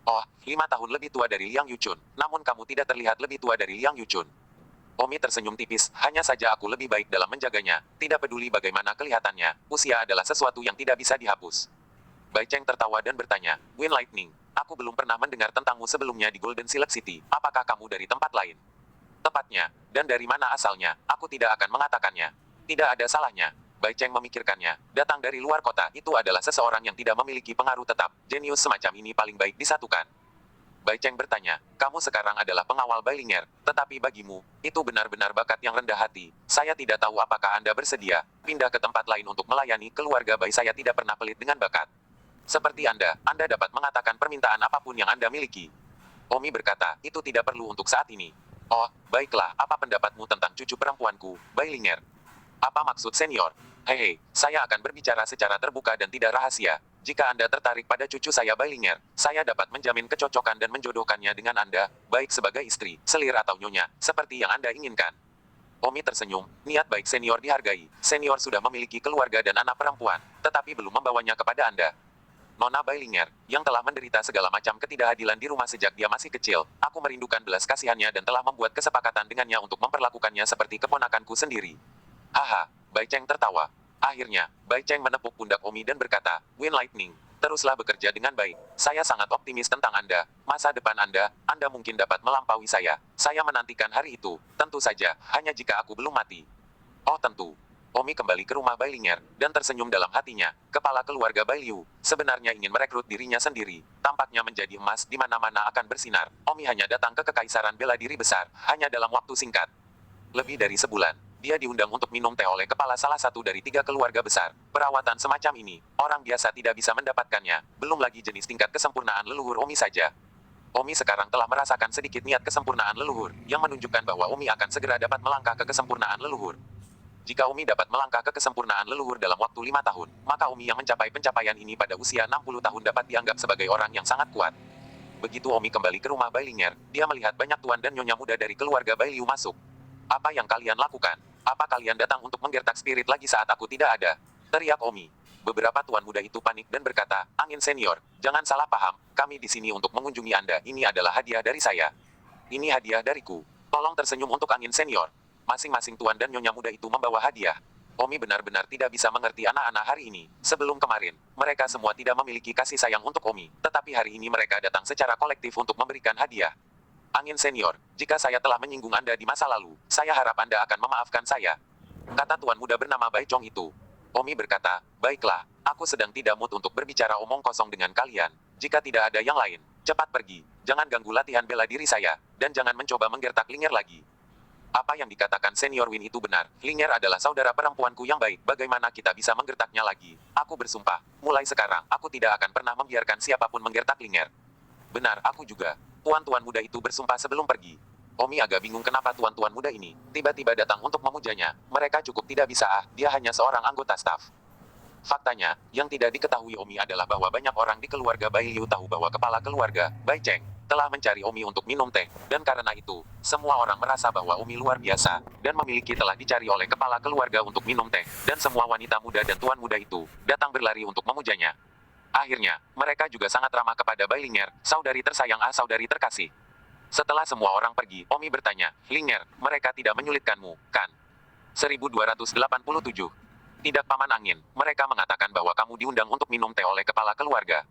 Oh, 5 tahun lebih tua dari Liang Yuchun, namun kamu tidak terlihat lebih tua dari Liang Yuchun. Omi tersenyum tipis, hanya saja aku lebih baik dalam menjaganya, tidak peduli bagaimana kelihatannya, usia adalah sesuatu yang tidak bisa dihapus. Bai Cheng tertawa dan bertanya, Wind Lightning, aku belum pernah mendengar tentangmu sebelumnya di Golden Silk City, apakah kamu dari tempat lain? Tepatnya, dan dari mana asalnya, aku tidak akan mengatakannya. Tidak ada salahnya. Bai Cheng memikirkannya, datang dari luar kota, itu adalah seseorang yang tidak memiliki pengaruh tetap, jenius semacam ini paling baik disatukan. Bai Cheng bertanya, kamu sekarang adalah pengawal Bailinger, tetapi bagimu, itu benar-benar bakat yang rendah hati. Saya tidak tahu apakah Anda bersedia pindah ke tempat lain untuk melayani keluarga Bai. Saya tidak pernah pelit dengan bakat. Seperti Anda dapat mengatakan permintaan apapun yang Anda miliki. Omi berkata, itu tidak perlu untuk saat ini. Oh, baiklah, apa pendapatmu tentang cucu perempuanku, Bailinger? Apa maksud senior? Hei, saya akan berbicara secara terbuka dan tidak rahasia. Jika Anda tertarik pada cucu saya Bailinger, saya dapat menjamin kecocokan dan menjodohkannya dengan Anda, baik sebagai istri, selir atau nyonya, seperti yang Anda inginkan. Omi tersenyum, niat baik senior dihargai. Senior sudah memiliki keluarga dan anak perempuan, tetapi belum membawanya kepada Anda. Nona Bailinger, yang telah menderita segala macam ketidakadilan di rumah sejak dia masih kecil, aku merindukan belas kasihannya dan telah membuat kesepakatan dengannya untuk memperlakukannya seperti keponakanku sendiri. Haha, Bai Cheng tertawa. Akhirnya, Bai Cheng menepuk pundak Omi dan berkata, Wind Lightning, Teruslah bekerja dengan baik. Saya sangat optimis tentang Anda. Masa depan Anda mungkin dapat melampaui saya. Saya menantikan hari itu. Tentu saja, hanya jika aku belum mati. Oh tentu. Omi kembali ke rumah Bailinger, dan tersenyum dalam hatinya. Kepala keluarga Bailiu, sebenarnya ingin merekrut dirinya sendiri. Tampaknya menjadi emas di mana-mana akan bersinar. Omi hanya datang ke Kekaisaran Bela Diri Besar, hanya dalam waktu singkat. Lebih dari sebulan, dia diundang untuk minum teh oleh kepala salah satu dari 3 keluarga besar. Perawatan semacam ini, orang biasa tidak bisa mendapatkannya. Belum lagi jenis tingkat kesempurnaan leluhur Omi saja. Omi sekarang telah merasakan sedikit niat kesempurnaan leluhur, yang menunjukkan bahwa Omi akan segera dapat melangkah ke kesempurnaan leluhur. Jika Omi dapat melangkah ke kesempurnaan leluhur dalam waktu 5 tahun, maka Omi yang mencapai pencapaian ini pada usia 60 tahun dapat dianggap sebagai orang yang sangat kuat. Begitu Omi kembali ke rumah Bailinger, dia melihat banyak tuan dan nyonya muda dari keluarga Bailiu masuk. Apa yang kalian lakukan? Apa kalian datang untuk menggertak spirit lagi saat aku tidak ada? Teriak Omi. Beberapa tuan muda itu panik dan berkata, Angin Senior, jangan salah paham, kami di sini untuk mengunjungi Anda, ini adalah hadiah dari saya. Ini hadiah dariku. Tolong tersenyum untuk Angin Senior. Masing-masing tuan dan nyonya muda itu membawa hadiah. Omi benar-benar tidak bisa mengerti anak-anak hari ini. Sebelum kemarin, mereka semua tidak memiliki kasih sayang untuk Omi, tetapi hari ini mereka datang secara kolektif untuk memberikan hadiah. Angin Senior, jika saya telah menyinggung Anda di masa lalu, saya harap Anda akan memaafkan saya. Kata tuan muda bernama Bai Chong itu. Omi berkata, baiklah, aku sedang tidak mood untuk berbicara omong kosong dengan kalian. Jika tidak ada yang lain, cepat pergi. Jangan ganggu latihan bela diri saya, dan jangan mencoba menggertak Linger lagi. Apa yang dikatakan Senior Win itu benar. Linger adalah saudara perempuanku yang baik. Bagaimana kita bisa menggertaknya lagi? Aku bersumpah, mulai sekarang, aku tidak akan pernah membiarkan siapapun menggertak Linger. Benar, aku juga. Tuan-tuan muda itu bersumpah sebelum pergi. Omi agak bingung kenapa tuan-tuan muda ini tiba-tiba datang untuk memujanya. Mereka cukup tidak bisa dia hanya seorang anggota staf. Faktanya, yang tidak diketahui Omi adalah bahwa banyak orang di keluarga Bai Liu tahu bahwa kepala keluarga, Bai Cheng, telah mencari Omi untuk minum teh. Dan karena itu, semua orang merasa bahwa Omi luar biasa, dan memiliki telah dicari oleh kepala keluarga untuk minum teh. Dan semua wanita muda dan tuan muda itu, datang berlari untuk memujanya. Akhirnya, mereka juga sangat ramah kepada Bai Linger, saudari tersayang saudari terkasih. Setelah semua orang pergi, Omi bertanya, Linger, mereka tidak menyulitkanmu, kan? 1287. Tidak Paman Angin, mereka mengatakan bahwa kamu diundang untuk minum teh oleh kepala keluarga.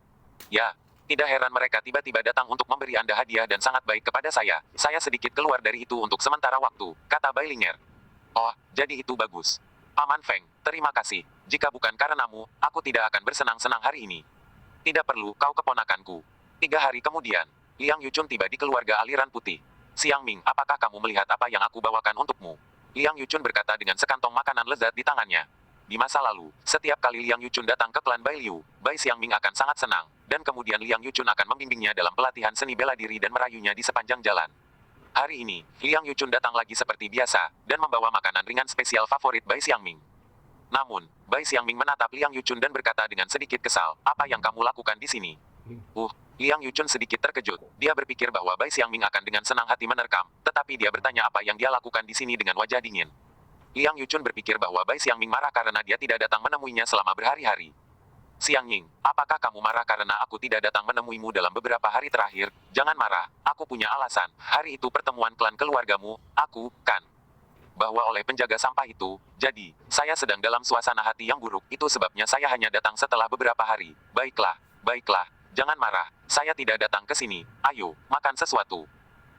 Ya, tidak heran mereka tiba-tiba datang untuk memberi Anda hadiah dan sangat baik kepada saya. Saya sedikit keluar dari itu untuk sementara waktu, kata Bai Linger. Oh, jadi itu bagus. Paman Feng, terima kasih. Jika bukan karenamu, aku tidak akan bersenang-senang hari ini. Tidak perlu, kau keponakanku. 3 hari kemudian, Liang Yuchun tiba di keluarga aliran putih. Siang Ming, apakah kamu melihat apa yang aku bawakan untukmu? Liang Yuchun berkata dengan sekantong makanan lezat di tangannya. Di masa lalu, setiap kali Liang Yuchun datang ke klan Bai Liu, Bai Xiangming akan sangat senang, dan kemudian Liang Yuchun akan membimbingnya dalam pelatihan seni bela diri dan merayunya di sepanjang jalan. Hari ini, Liang Yuchun datang lagi seperti biasa, dan membawa makanan ringan spesial favorit Bai Xiangming. Namun, Bai Xiangming menatap Liang Yuchun dan berkata dengan sedikit kesal, apa yang kamu lakukan di sini? Liang Yuchun sedikit terkejut. Dia berpikir bahwa Bai Xiangming akan dengan senang hati menerkam, tetapi dia bertanya apa yang dia lakukan di sini dengan wajah dingin. Liang Yuchun berpikir bahwa Bai Xiangming marah karena dia tidak datang menemuinya selama berhari-hari. Xiang Ying, apakah kamu marah karena aku tidak datang menemuimu dalam beberapa hari terakhir? Jangan marah, aku punya alasan. Hari itu pertemuan klan keluargamu, aku, kan? Bahwa oleh penjaga sampah itu, jadi, saya sedang dalam suasana hati yang buruk, itu sebabnya saya hanya datang setelah beberapa hari. Baiklah, jangan marah, saya tidak datang ke sini, ayo, makan sesuatu.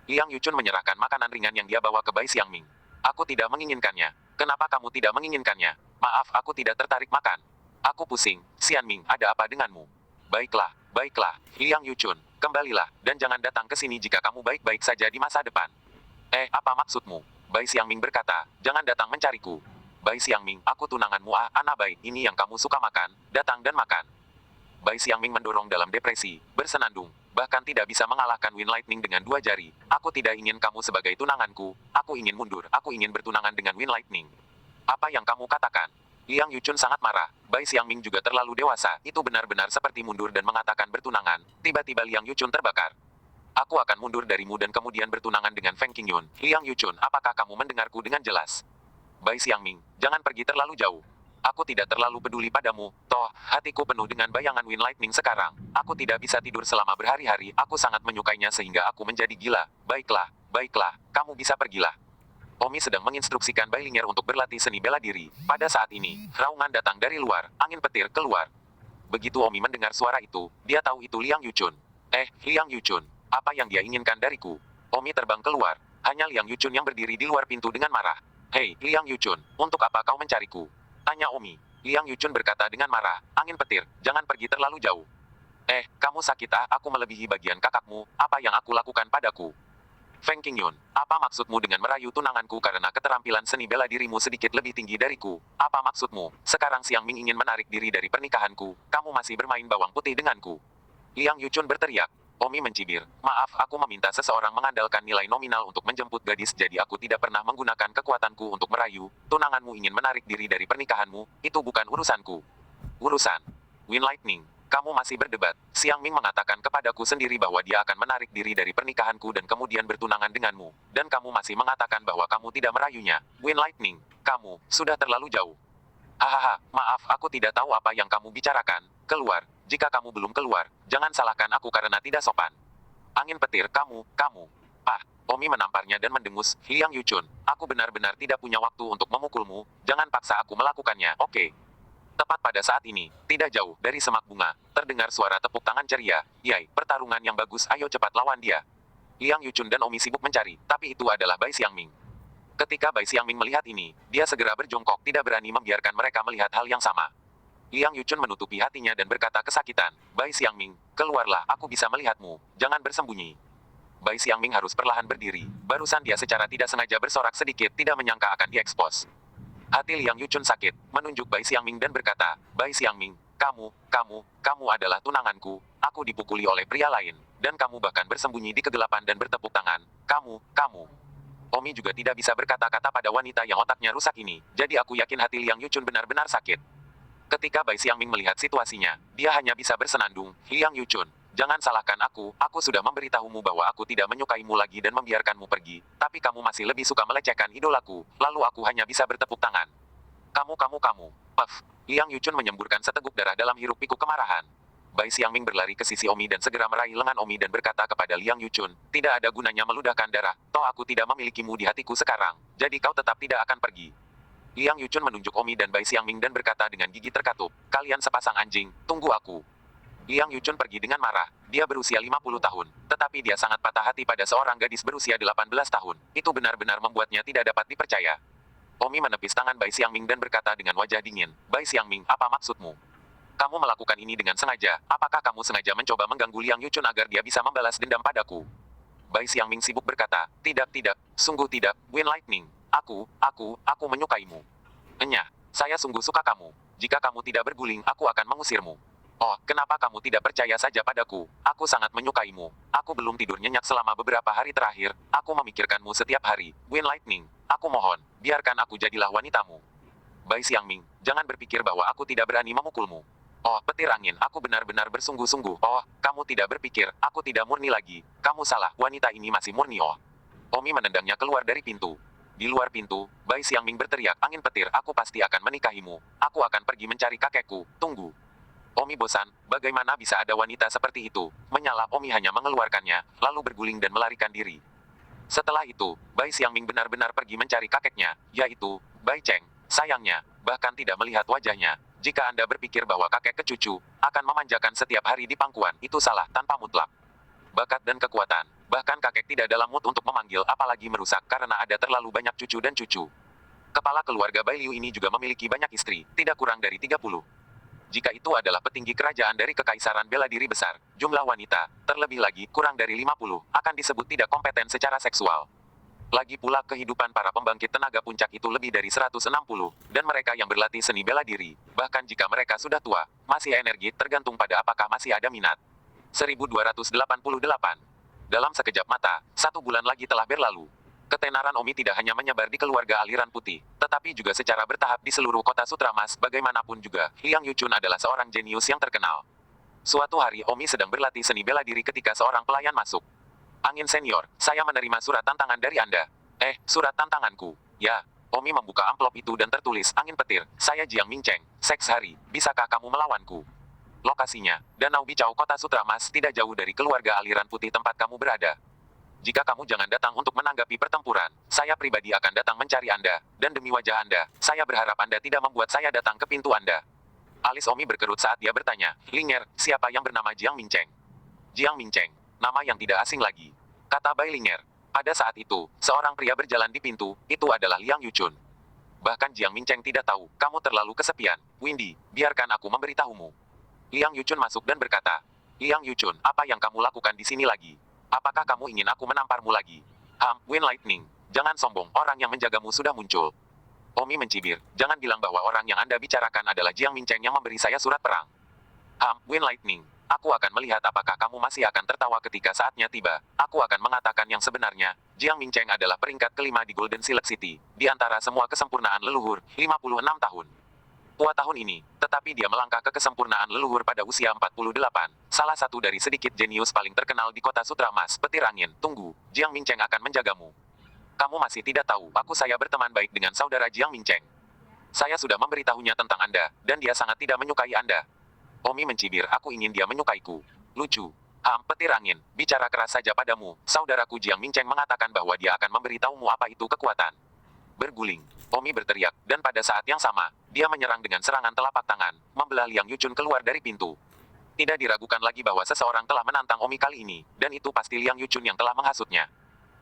Liang Yuchun menyerahkan makanan ringan yang dia bawa ke Bai Xiangming. Aku tidak menginginkannya. Kenapa kamu tidak menginginkannya? Maaf, aku tidak tertarik makan. Aku pusing. Xianming, ada apa denganmu? Baiklah, Liang Yuchun, kembalilah, dan jangan datang ke sini jika kamu baik-baik saja di masa depan. Apa maksudmu? Bai Xiangming berkata, jangan datang mencariku. Bai Xiangming, aku tunanganmu anak baik, ini yang kamu suka makan, datang dan makan. Bai Xiangming mendorong dalam depresi, bersenandung, bahkan tidak bisa mengalahkan Wind Lightning dengan 2 jari. Aku tidak ingin kamu sebagai tunanganku, aku ingin mundur, aku ingin bertunangan dengan Wind Lightning. Apa yang kamu katakan? Liang Yuchun sangat marah, Bai Xiangming juga terlalu dewasa, itu benar-benar seperti mundur dan mengatakan bertunangan. Tiba-tiba Liang Yuchun terbakar. Aku akan mundur darimu dan kemudian bertunangan dengan Feng Qingyun. Liang Yuchun, apakah kamu mendengarku dengan jelas? Bai Xiangming, jangan pergi terlalu jauh. Aku tidak terlalu peduli padamu, toh, hatiku penuh dengan bayangan Wind Lightning sekarang. Aku tidak bisa tidur selama berhari-hari, aku sangat menyukainya sehingga aku menjadi gila. Baiklah, kamu bisa pergilah. Omi sedang menginstruksikan Bai Linger untuk berlatih seni bela diri. Pada saat ini, raungan datang dari luar, angin petir keluar. Begitu Omi mendengar suara itu, dia tahu itu Liang Yuchun. Liang Yuchun, apa yang dia inginkan dariku? Omi terbang keluar. Hanya Liang Yuchun yang berdiri di luar pintu dengan marah. Hei, Liang Yuchun, untuk apa kau mencariku? Tanya Omi. Liang Yuchun berkata dengan marah, angin petir, jangan pergi terlalu jauh. Kamu sakit aku melebihi bagian kakakmu, apa yang aku lakukan padaku? Feng Qingyun, apa maksudmu dengan merayu tunanganku karena keterampilan seni bela dirimu sedikit lebih tinggi dariku? Apa maksudmu? Sekarang Xiang Ming ingin menarik diri dari pernikahanku, kamu masih bermain bawang putih denganku. Liang Yuchun berteriak. Omi mencibir, maaf aku meminta seseorang mengandalkan nilai nominal untuk menjemput gadis jadi aku tidak pernah menggunakan kekuatanku untuk merayu, tunanganmu ingin menarik diri dari pernikahanmu, itu bukan urusanku. Urusan. Wind Lightning. Kamu masih berdebat. Xiang Ming mengatakan kepadaku sendiri bahwa dia akan menarik diri dari pernikahanku dan kemudian bertunangan denganmu. Dan kamu masih mengatakan bahwa kamu tidak merayunya. Wind Lightning, kamu sudah terlalu jauh. Hahaha, maaf aku tidak tahu apa yang kamu bicarakan. Keluar. Jika kamu belum keluar, jangan salahkan aku karena tidak sopan. Angin petir, kamu. Omi menamparnya dan mendengus, Liang Yuchun, aku benar-benar tidak punya waktu untuk memukulmu, jangan paksa aku melakukannya, oke? Tepat pada saat ini, tidak jauh dari semak bunga, terdengar suara tepuk tangan ceria. Yai, pertarungan yang bagus, ayo cepat lawan dia. Liang Yuchun dan Omi sibuk mencari, tapi itu adalah Bai Xiangming. Ketika Bai Xiangming melihat ini, dia segera berjongkok, tidak berani membiarkan mereka melihat hal yang sama. Liang Yuchun menutupi hatinya dan berkata kesakitan, Bai Xiangming, keluarlah, aku bisa melihatmu, jangan bersembunyi. Bai Xiangming harus perlahan berdiri, barusan dia secara tidak sengaja bersorak sedikit, tidak menyangka akan diekspos. Hati Liang Yuchun sakit, menunjuk Bai Xiangming dan berkata, Bai Xiangming, kamu adalah tunanganku, aku dipukuli oleh pria lain, dan kamu bahkan bersembunyi di kegelapan dan bertepuk tangan, kamu. Omi juga tidak bisa berkata-kata pada wanita yang otaknya rusak ini, jadi aku yakin hati Liang Yuchun benar-benar sakit. Ketika Bai Xiangming melihat situasinya, dia hanya bisa bersenandung, Liang Yuchun, jangan salahkan aku sudah memberitahumu bahwa aku tidak menyukaimu lagi dan membiarkanmu pergi, tapi kamu masih lebih suka melecehkan idolaku, lalu aku hanya bisa bertepuk tangan. Kamu. Puff. Liang Yuchun menyemburkan seteguk darah dalam hiruk-pikuk kemarahan. Bai Xiangming berlari ke sisi Omi dan segera meraih lengan Omi dan berkata kepada Liang Yuchun, tidak ada gunanya meludahkan darah, toh aku tidak memilikimu di hatiku sekarang, jadi kau tetap tidak akan pergi. Liang Yuchun menunjuk Omi dan Bai Xiangming dan berkata dengan gigi terkatup, kalian sepasang anjing, tunggu aku. Liang Yuchun pergi dengan marah, dia berusia 50 tahun, tetapi dia sangat patah hati pada seorang gadis berusia 18 tahun, itu benar-benar membuatnya tidak dapat dipercaya. Omi menepis tangan Bai Xiangming dan berkata dengan wajah dingin, Bai Xiangming, apa maksudmu? Kamu melakukan ini dengan sengaja, apakah kamu sengaja mencoba mengganggu Liang Yuchun agar dia bisa membalas dendam padaku? Bai Xiangming sibuk berkata, tidak, sungguh tidak, Wind Lightning. Aku menyukaimu. Saya sungguh suka kamu. Jika kamu tidak berguling, aku akan mengusirmu. Oh, kenapa kamu tidak percaya saja padaku? Aku sangat menyukaimu. Aku belum tidur nyenyak selama beberapa hari terakhir. Aku memikirkanmu setiap hari. Wind Lightning, aku mohon, biarkan aku jadilah wanitamu. Bai Xiangming, jangan berpikir bahwa aku tidak berani memukulmu. Oh, petir angin, aku benar-benar bersungguh-sungguh. Oh, kamu tidak berpikir, aku tidak murni lagi. Kamu salah, wanita ini masih murni. Oh. Omi menendangnya keluar dari pintu. Di luar pintu, Bai Xiangming berteriak, angin petir, aku pasti akan menikahimu. Aku akan pergi mencari kakekku, tunggu. Omi bosan, bagaimana bisa ada wanita seperti itu? Menyala, Omi hanya mengeluarkannya, lalu berguling dan melarikan diri. Setelah itu, Bai Xiangming benar-benar pergi mencari kakeknya, yaitu Bai Cheng. Sayangnya, bahkan tidak melihat wajahnya. Jika Anda berpikir bahwa kakek kecucu akan memanjakan setiap hari di pangkuan, itu salah tanpa mutlak. Bakat dan kekuatan, bahkan kakek tidak dalam mood untuk memanggil apalagi merusak karena ada terlalu banyak cucu dan cucu. Kepala keluarga Bai Liu ini juga memiliki banyak istri, tidak kurang dari 30. Jika itu adalah petinggi kerajaan dari kekaisaran bela diri besar, jumlah wanita, terlebih lagi, kurang dari 50, akan disebut tidak kompeten secara seksual. Lagi pula kehidupan para pembangkit tenaga puncak itu lebih dari 160, dan mereka yang berlatih seni bela diri, bahkan jika mereka sudah tua, masih energi tergantung pada apakah masih ada minat. 1288. Dalam sekejap mata, 1 bulan lagi telah berlalu. Ketenaran Omi tidak hanya menyebar di keluarga aliran putih, tetapi juga secara bertahap di seluruh kota Sutramas. Bagaimanapun juga, Liang Yuchun adalah seorang jenius yang terkenal. Suatu hari Omi sedang berlatih seni bela diri ketika seorang pelayan masuk. Angin senior, saya menerima surat tantangan dari Anda. Surat tantanganku. Ya. Omi membuka amplop itu dan tertulis, angin petir, saya Jiang Mingcheng, seks hari, bisakah kamu melawanku? Lokasinya, Danau Bicau Kota Sutramas tidak jauh dari keluarga aliran putih tempat kamu berada. Jika kamu jangan datang untuk menanggapi pertempuran, saya pribadi akan datang mencari Anda, dan demi wajah Anda, saya berharap Anda tidak membuat saya datang ke pintu Anda. Alis Omi berkerut saat dia bertanya, Linger, siapa yang bernama Jiang Mincheng? Jiang Mincheng, nama yang tidak asing lagi. Kata Bai Linger. Pada saat itu, seorang pria berjalan di pintu, itu adalah Liang Yuchun. Bahkan Jiang Mincheng tidak tahu, kamu terlalu kesepian. Windy, biarkan aku memberitahumu. Liang Yuchun masuk dan berkata, Liang Yuchun, apa yang kamu lakukan di sini lagi? Apakah kamu ingin aku menamparmu lagi? Wind Lightning, jangan sombong, orang yang menjagamu sudah muncul. Omi mencibir, jangan bilang bahwa orang yang Anda bicarakan adalah Jiang Mincheng yang memberi saya surat perang. Wind Lightning, aku akan melihat apakah kamu masih akan tertawa ketika saatnya tiba. Aku akan mengatakan yang sebenarnya, Jiang Mincheng adalah peringkat kelima di Golden Silk City, di antara semua kesempurnaan leluhur, 56 tahun. Tua tahun ini, tetapi dia melangkah ke kesempurnaan leluhur pada usia 48, salah satu dari sedikit jenius paling terkenal di kota Sutra Emas, petir angin. Tunggu, Jiang Mincheng akan menjagamu. Kamu masih tidak tahu, saya berteman baik dengan saudara Jiang Mincheng. Saya sudah memberitahunya tentang Anda, dan dia sangat tidak menyukai Anda. Omi mencibir, aku ingin dia menyukaiku. Lucu. Petir angin, bicara keras saja padamu, saudaraku Jiang Mincheng mengatakan bahwa dia akan memberitahumu apa itu kekuatan. Berguling. Omi berteriak, dan pada saat yang sama, dia menyerang dengan serangan telapak tangan, membelah Liang Yuchun keluar dari pintu. Tidak diragukan lagi bahwa seseorang telah menantang Omi kali ini, dan itu pasti Liang Yuchun yang telah menghasutnya.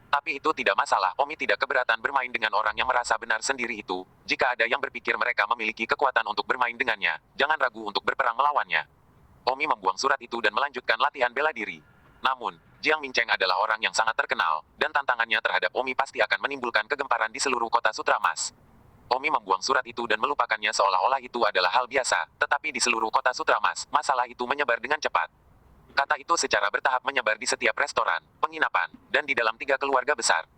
Tapi itu tidak masalah, Omi tidak keberatan bermain dengan orang yang merasa benar sendiri itu. Jika ada yang berpikir mereka memiliki kekuatan untuk bermain dengannya, jangan ragu untuk berperang melawannya. Omi membuang surat itu dan melanjutkan latihan bela diri. Namun, Jiang Mincheng adalah orang yang sangat terkenal, dan tantangannya terhadap Omi pasti akan menimbulkan kegemparan di seluruh kota Sutra Emas. Omi membuang surat itu dan melupakannya seolah-olah itu adalah hal biasa, tetapi di seluruh kota Sutra Emas, masalah itu menyebar dengan cepat. Kata itu secara bertahap menyebar di setiap restoran, penginapan, dan di dalam 3 keluarga besar.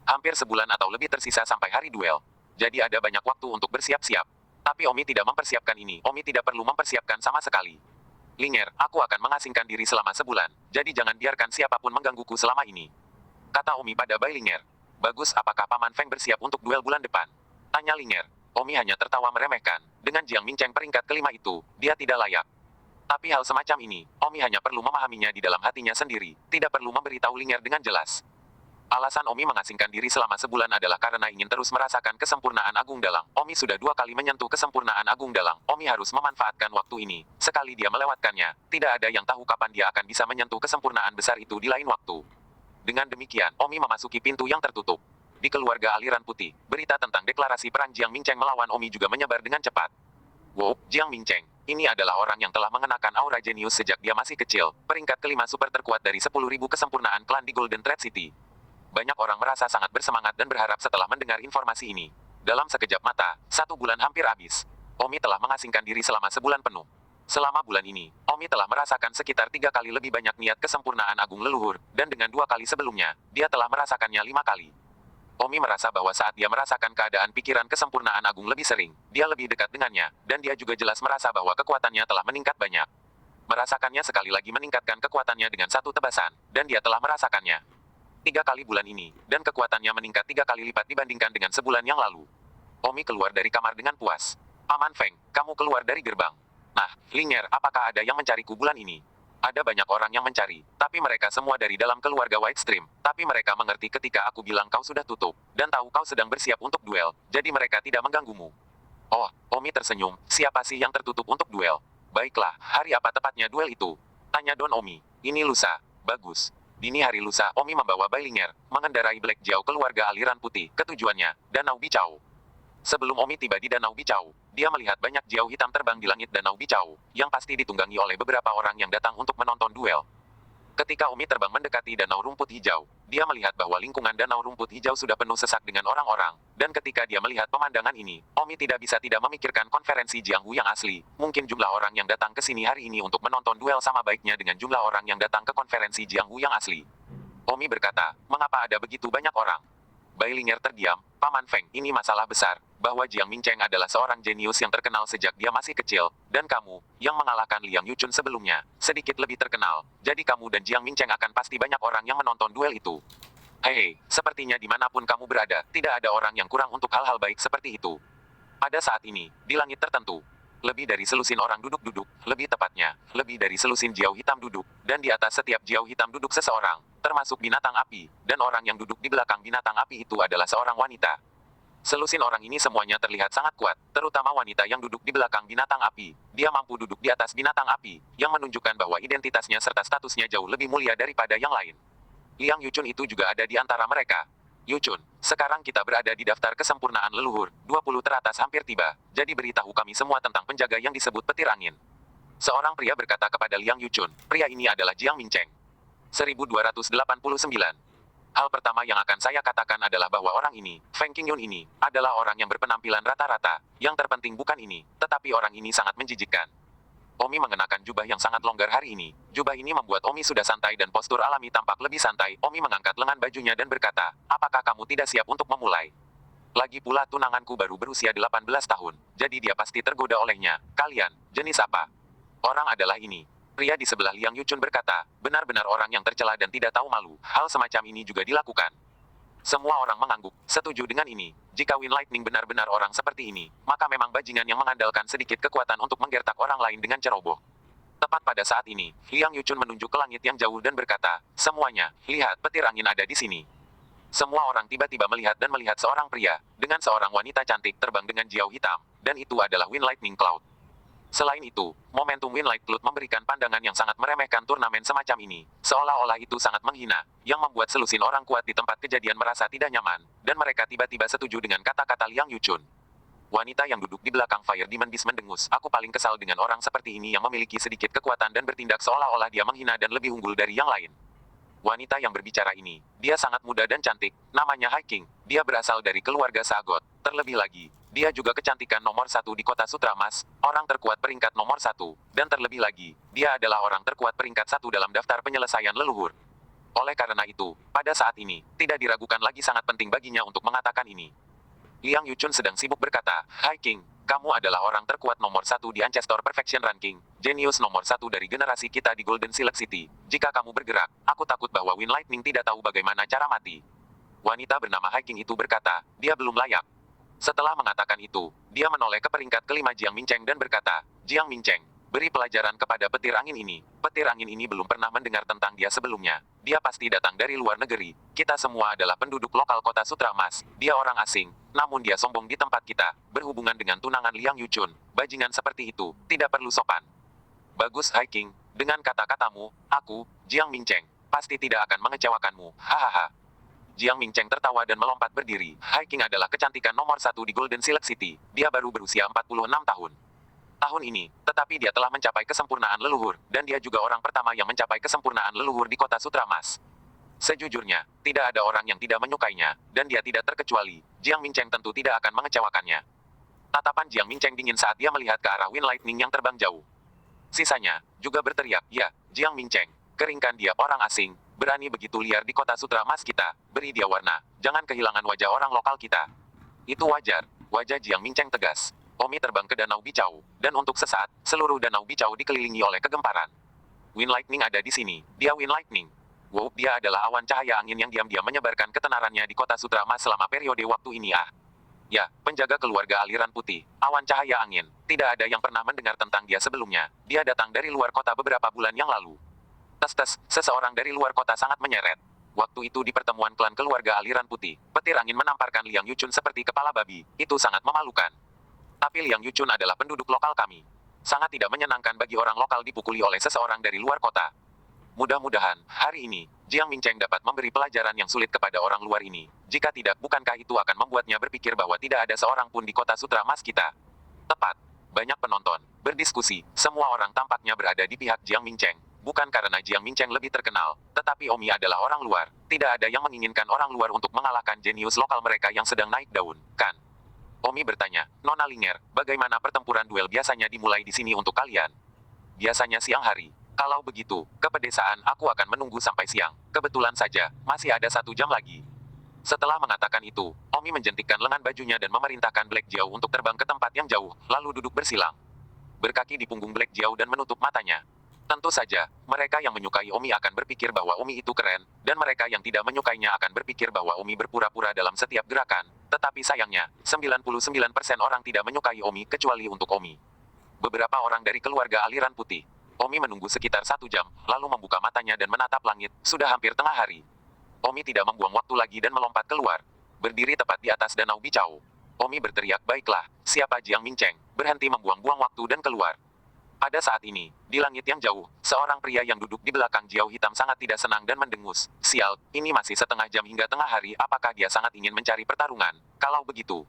Hampir sebulan atau lebih tersisa sampai hari duel. Jadi ada banyak waktu untuk bersiap-siap. Tapi Omi tidak mempersiapkan ini, Omi tidak perlu mempersiapkan sama sekali. Linger, aku akan mengasingkan diri selama sebulan, jadi jangan biarkan siapapun menggangguku selama ini. Kata Omi pada Bai Linger. Bagus, apakah Paman Feng bersiap untuk duel bulan depan? Tanya Linger. Omi hanya tertawa meremehkan. Dengan Jiang Mincheng peringkat kelima itu, dia tidak layak. Tapi hal semacam ini, Omi hanya perlu memahaminya di dalam hatinya sendiri, tidak perlu memberitahu Linger dengan jelas. Alasan Omi mengasingkan diri selama sebulan adalah karena ingin terus merasakan kesempurnaan Agung Dalang. Omi sudah 2 kali menyentuh kesempurnaan Agung Dalang. Omi harus memanfaatkan waktu ini. Sekali dia melewatkannya, tidak ada yang tahu kapan dia akan bisa menyentuh kesempurnaan besar itu di lain waktu. Dengan demikian, Omi memasuki pintu yang tertutup. Di keluarga aliran putih, berita tentang deklarasi perang Jiang Mincheng melawan Omi juga menyebar dengan cepat. Wow, Jiang Mincheng. Ini adalah orang yang telah mengenakan aura jenius sejak dia masih kecil, peringkat kelima super terkuat dari 10.000 kesempurnaan klan di Golden Thread City. Banyak orang merasa sangat bersemangat dan berharap setelah mendengar informasi ini. Dalam sekejap mata, 1 bulan hampir habis. Omi telah mengasingkan diri selama sebulan penuh. Selama bulan ini, Omi telah merasakan sekitar 3 kali lebih banyak niat kesempurnaan agung leluhur, dan dengan 2 kali sebelumnya, dia telah merasakannya 5 kali. Omi merasa bahwa saat dia merasakan keadaan pikiran kesempurnaan agung lebih sering, dia lebih dekat dengannya, dan dia juga jelas merasa bahwa kekuatannya telah meningkat banyak. Merasakannya sekali lagi meningkatkan kekuatannya dengan 1 tebasan, dan dia telah merasakannya 3 kali bulan ini, dan kekuatannya meningkat 3 kali lipat dibandingkan dengan sebulan yang lalu. Omi keluar dari kamar dengan puas. Paman Feng, kamu keluar dari gerbang. Nah, Linger, apakah ada yang mencariku bulan ini? Ada banyak orang yang mencari, tapi mereka semua dari dalam keluarga White Stream. Tapi mereka mengerti ketika aku bilang kau sudah tutup, dan tahu kau sedang bersiap untuk duel, jadi mereka tidak mengganggumu. Oh, Omi tersenyum, siapa sih yang tertutup untuk duel? Baiklah, hari apa tepatnya duel itu? Tanya Don Omi. Ini lusa. Bagus. Dini hari lusa, Omi membawa Bai Linger, mengendarai Black Jiao keluarga aliran putih, ketujuannya, Danau Bicau. Sebelum Omi tiba di Danau Bicau, dia melihat banyak jiau hitam terbang di langit Danau Bicau, yang pasti ditunggangi oleh beberapa orang yang datang untuk menonton duel. Ketika Omi terbang mendekati Danau Rumput Hijau, dia melihat bahwa lingkungan Danau Rumput Hijau sudah penuh sesak dengan orang-orang, dan ketika dia melihat pemandangan ini, Omi tidak bisa tidak memikirkan konferensi Jianghu yang asli. Mungkin jumlah orang yang datang ke sini hari ini untuk menonton duel sama baiknya dengan jumlah orang yang datang ke konferensi Jianghu yang asli. Omi berkata, mengapa ada begitu banyak orang? Bai Linger terdiam. Paman Feng, ini masalah besar, bahwa Jiang Mincheng adalah seorang jenius yang terkenal sejak dia masih kecil, dan kamu, yang mengalahkan Liang Yuchun sebelumnya, sedikit lebih terkenal, jadi kamu dan Jiang Mincheng akan pasti banyak orang yang menonton duel itu. Hei, sepertinya dimanapun kamu berada, tidak ada orang yang kurang untuk hal-hal baik seperti itu. Pada saat ini, di langit tertentu, lebih dari selusin orang duduk-duduk, lebih tepatnya, lebih dari selusin jiau hitam duduk, dan di atas setiap jiau hitam duduk seseorang, termasuk binatang api, dan orang yang duduk di belakang binatang api itu adalah seorang wanita. Selusin orang ini semuanya terlihat sangat kuat, terutama wanita yang duduk di belakang binatang api. Dia mampu duduk di atas binatang api, yang menunjukkan bahwa identitasnya serta statusnya jauh lebih mulia daripada yang lain. Liang Yuchun itu juga ada di antara mereka. Yuchun, sekarang kita berada di daftar kesempurnaan leluhur, 20 teratas hampir tiba, jadi beritahu kami semua tentang penjaga yang disebut petir angin. Seorang pria berkata kepada Liang Yuchun, pria ini adalah Jiang Mincheng. 1289. Hal pertama yang akan saya katakan adalah bahwa orang ini, Feng Qingyun ini, adalah orang yang berpenampilan rata-rata. Yang terpenting bukan ini, tetapi orang ini sangat menjijikkan. Omi mengenakan jubah yang sangat longgar hari ini. Jubah ini membuat Omi sudah santai dan postur alami tampak lebih santai. Omi mengangkat lengan bajunya dan berkata, apakah kamu tidak siap untuk memulai? Lagi pula tunanganku baru berusia 18 tahun, jadi dia pasti tergoda olehnya. Kalian, jenis apa? Orang adalah ini. Pria di sebelah Liang Yuchun berkata, benar-benar orang yang tercela dan tidak tahu malu. Hal semacam ini juga dilakukan. Semua orang mengangguk, setuju dengan ini. Jika Wind Lightning benar-benar orang seperti ini, maka memang bajingan yang mengandalkan sedikit kekuatan untuk menggertak orang lain dengan ceroboh. Tepat pada saat ini, Liang Yuchun menunjuk ke langit yang jauh dan berkata, semuanya, lihat petir angin ada di sini. Semua orang tiba-tiba melihat dan melihat seorang pria, dengan seorang wanita cantik terbang dengan jiau hitam, dan itu adalah Wind Lightning Cloud. Selain itu, momentum Wind Light Cloud memberikan pandangan yang sangat meremehkan turnamen semacam ini, seolah-olah itu sangat menghina, yang membuat selusin orang kuat di tempat kejadian merasa tidak nyaman, dan mereka tiba-tiba setuju dengan kata-kata Liang Yuchun. Wanita yang duduk di belakang Fire Demon Beast mendengus, aku paling kesal dengan orang seperti ini yang memiliki sedikit kekuatan dan bertindak seolah-olah dia menghina dan lebih unggul dari yang lain. Wanita yang berbicara ini, dia sangat muda dan cantik, namanya Hai King, dia berasal dari keluarga Sagot, terlebih lagi, dia juga kecantikan nomor 1 di kota Sutra Mas, orang terkuat peringkat nomor 1, dan terlebih lagi, dia adalah orang terkuat peringkat 1 dalam daftar penyelesaian leluhur. Oleh karena itu, pada saat ini, tidak diragukan lagi sangat penting baginya untuk mengatakan ini. Liang Yuchun sedang sibuk berkata, Hai King, kamu adalah orang terkuat nomor 1 di Ancestor Perfection Ranking, jenius nomor 1 dari generasi kita di Golden Silk City. Jika kamu bergerak, aku takut bahwa Wind Lightning tidak tahu bagaimana cara mati. Wanita bernama Hai King itu berkata, dia belum layak. Setelah mengatakan itu, dia menoleh ke peringkat kelima Jiang Mincheng dan berkata, Jiang Mincheng, beri pelajaran kepada petir angin ini. Petir angin ini belum pernah mendengar tentang dia sebelumnya. Dia pasti datang dari luar negeri. Kita semua adalah penduduk lokal kota Sutra Mas. Dia orang asing, namun dia sombong di tempat kita. Berhubungan dengan tunangan Liang Yuchun, bajingan seperti itu, tidak perlu sopan. Bagus Hai King, dengan kata-katamu, aku, Jiang Mincheng, pasti tidak akan mengecewakanmu. Hahaha. Jiang Mincheng tertawa dan melompat berdiri. Hai King adalah kecantikan nomor 1 di Golden Silk City. Dia baru berusia 46 tahun. Tahun ini, tetapi dia telah mencapai kesempurnaan leluhur, dan dia juga orang pertama yang mencapai kesempurnaan leluhur di kota Sutra Mas. Sejujurnya, tidak ada orang yang tidak menyukainya, dan dia tidak terkecuali. Jiang Mincheng tentu tidak akan mengecewakannya. Tatapan Jiang Mincheng dingin saat dia melihat ke arah Wind Lightning yang terbang jauh. Sisanya, juga berteriak, ya, Jiang Mincheng, keringkan dia orang asing, berani begitu liar di kota Sutra Mas kita, beri dia warna, jangan kehilangan wajah orang lokal kita. Itu wajar, wajah Jiang Mincheng tegas. Omi terbang ke Danau Bicau, dan untuk sesaat, seluruh Danau Bicau dikelilingi oleh kegemparan. Wind Lightning ada di sini, dia Wind Lightning. Wow, dia adalah awan cahaya angin yang diam-diam menyebarkan ketenarannya di kota Sutra Mas selama periode waktu ini Ya, penjaga keluarga aliran putih, awan cahaya angin, tidak ada yang pernah mendengar tentang dia sebelumnya, dia datang dari luar kota beberapa bulan yang lalu. Tes-tes, seseorang dari luar kota sangat menyeret. Waktu itu di pertemuan klan keluarga aliran putih, petir angin menamparkan Liang Yuchun seperti kepala babi, itu sangat memalukan. Tapi Liang Yuchun adalah penduduk lokal kami. Sangat tidak menyenangkan bagi orang lokal dipukuli oleh seseorang dari luar kota. Mudah-mudahan, hari ini, Jiang Mincheng dapat memberi pelajaran yang sulit kepada orang luar ini. Jika tidak, bukankah itu akan membuatnya berpikir bahwa tidak ada seorang pun di kota Sutra Mas kita? Tepat. Banyak penonton, berdiskusi, semua orang tampaknya berada di pihak Jiang Mincheng. Bukan karena Jiang Mincheng lebih terkenal, tetapi Omi adalah orang luar. Tidak ada yang menginginkan orang luar untuk mengalahkan jenius lokal mereka yang sedang naik daun, kan? Omi bertanya, Nona Linger, bagaimana pertempuran duel biasanya dimulai di sini untuk kalian? Biasanya siang hari. Kalau begitu, ke pedesaan aku akan menunggu sampai siang. Kebetulan saja, masih ada 1 jam lagi. Setelah mengatakan itu, Omi menjentikkan lengan bajunya dan memerintahkan Black Jiao untuk terbang ke tempat yang jauh, lalu duduk bersilang. Berkaki di punggung Black Jiao dan menutup matanya. Tentu saja, mereka yang menyukai Omi akan berpikir bahwa Omi itu keren, dan mereka yang tidak menyukainya akan berpikir bahwa Omi berpura-pura dalam setiap gerakan. Tetapi sayangnya, 99% orang tidak menyukai Omi kecuali untuk Omi. Beberapa orang dari keluarga aliran putih. Omi menunggu sekitar 1 jam, lalu membuka matanya dan menatap langit, sudah hampir tengah hari. Omi tidak membuang waktu lagi dan melompat keluar. Berdiri tepat di atas Danau Bicau. Omi berteriak, baiklah, siapa Jiang Mincheng? Berhenti membuang-buang waktu dan keluar. Pada saat ini, di langit yang jauh, seorang pria yang duduk di belakang Jiao Hitam sangat tidak senang dan mendengus. Sial, ini masih setengah jam hingga tengah hari, apakah dia sangat ingin mencari pertarungan? Kalau begitu,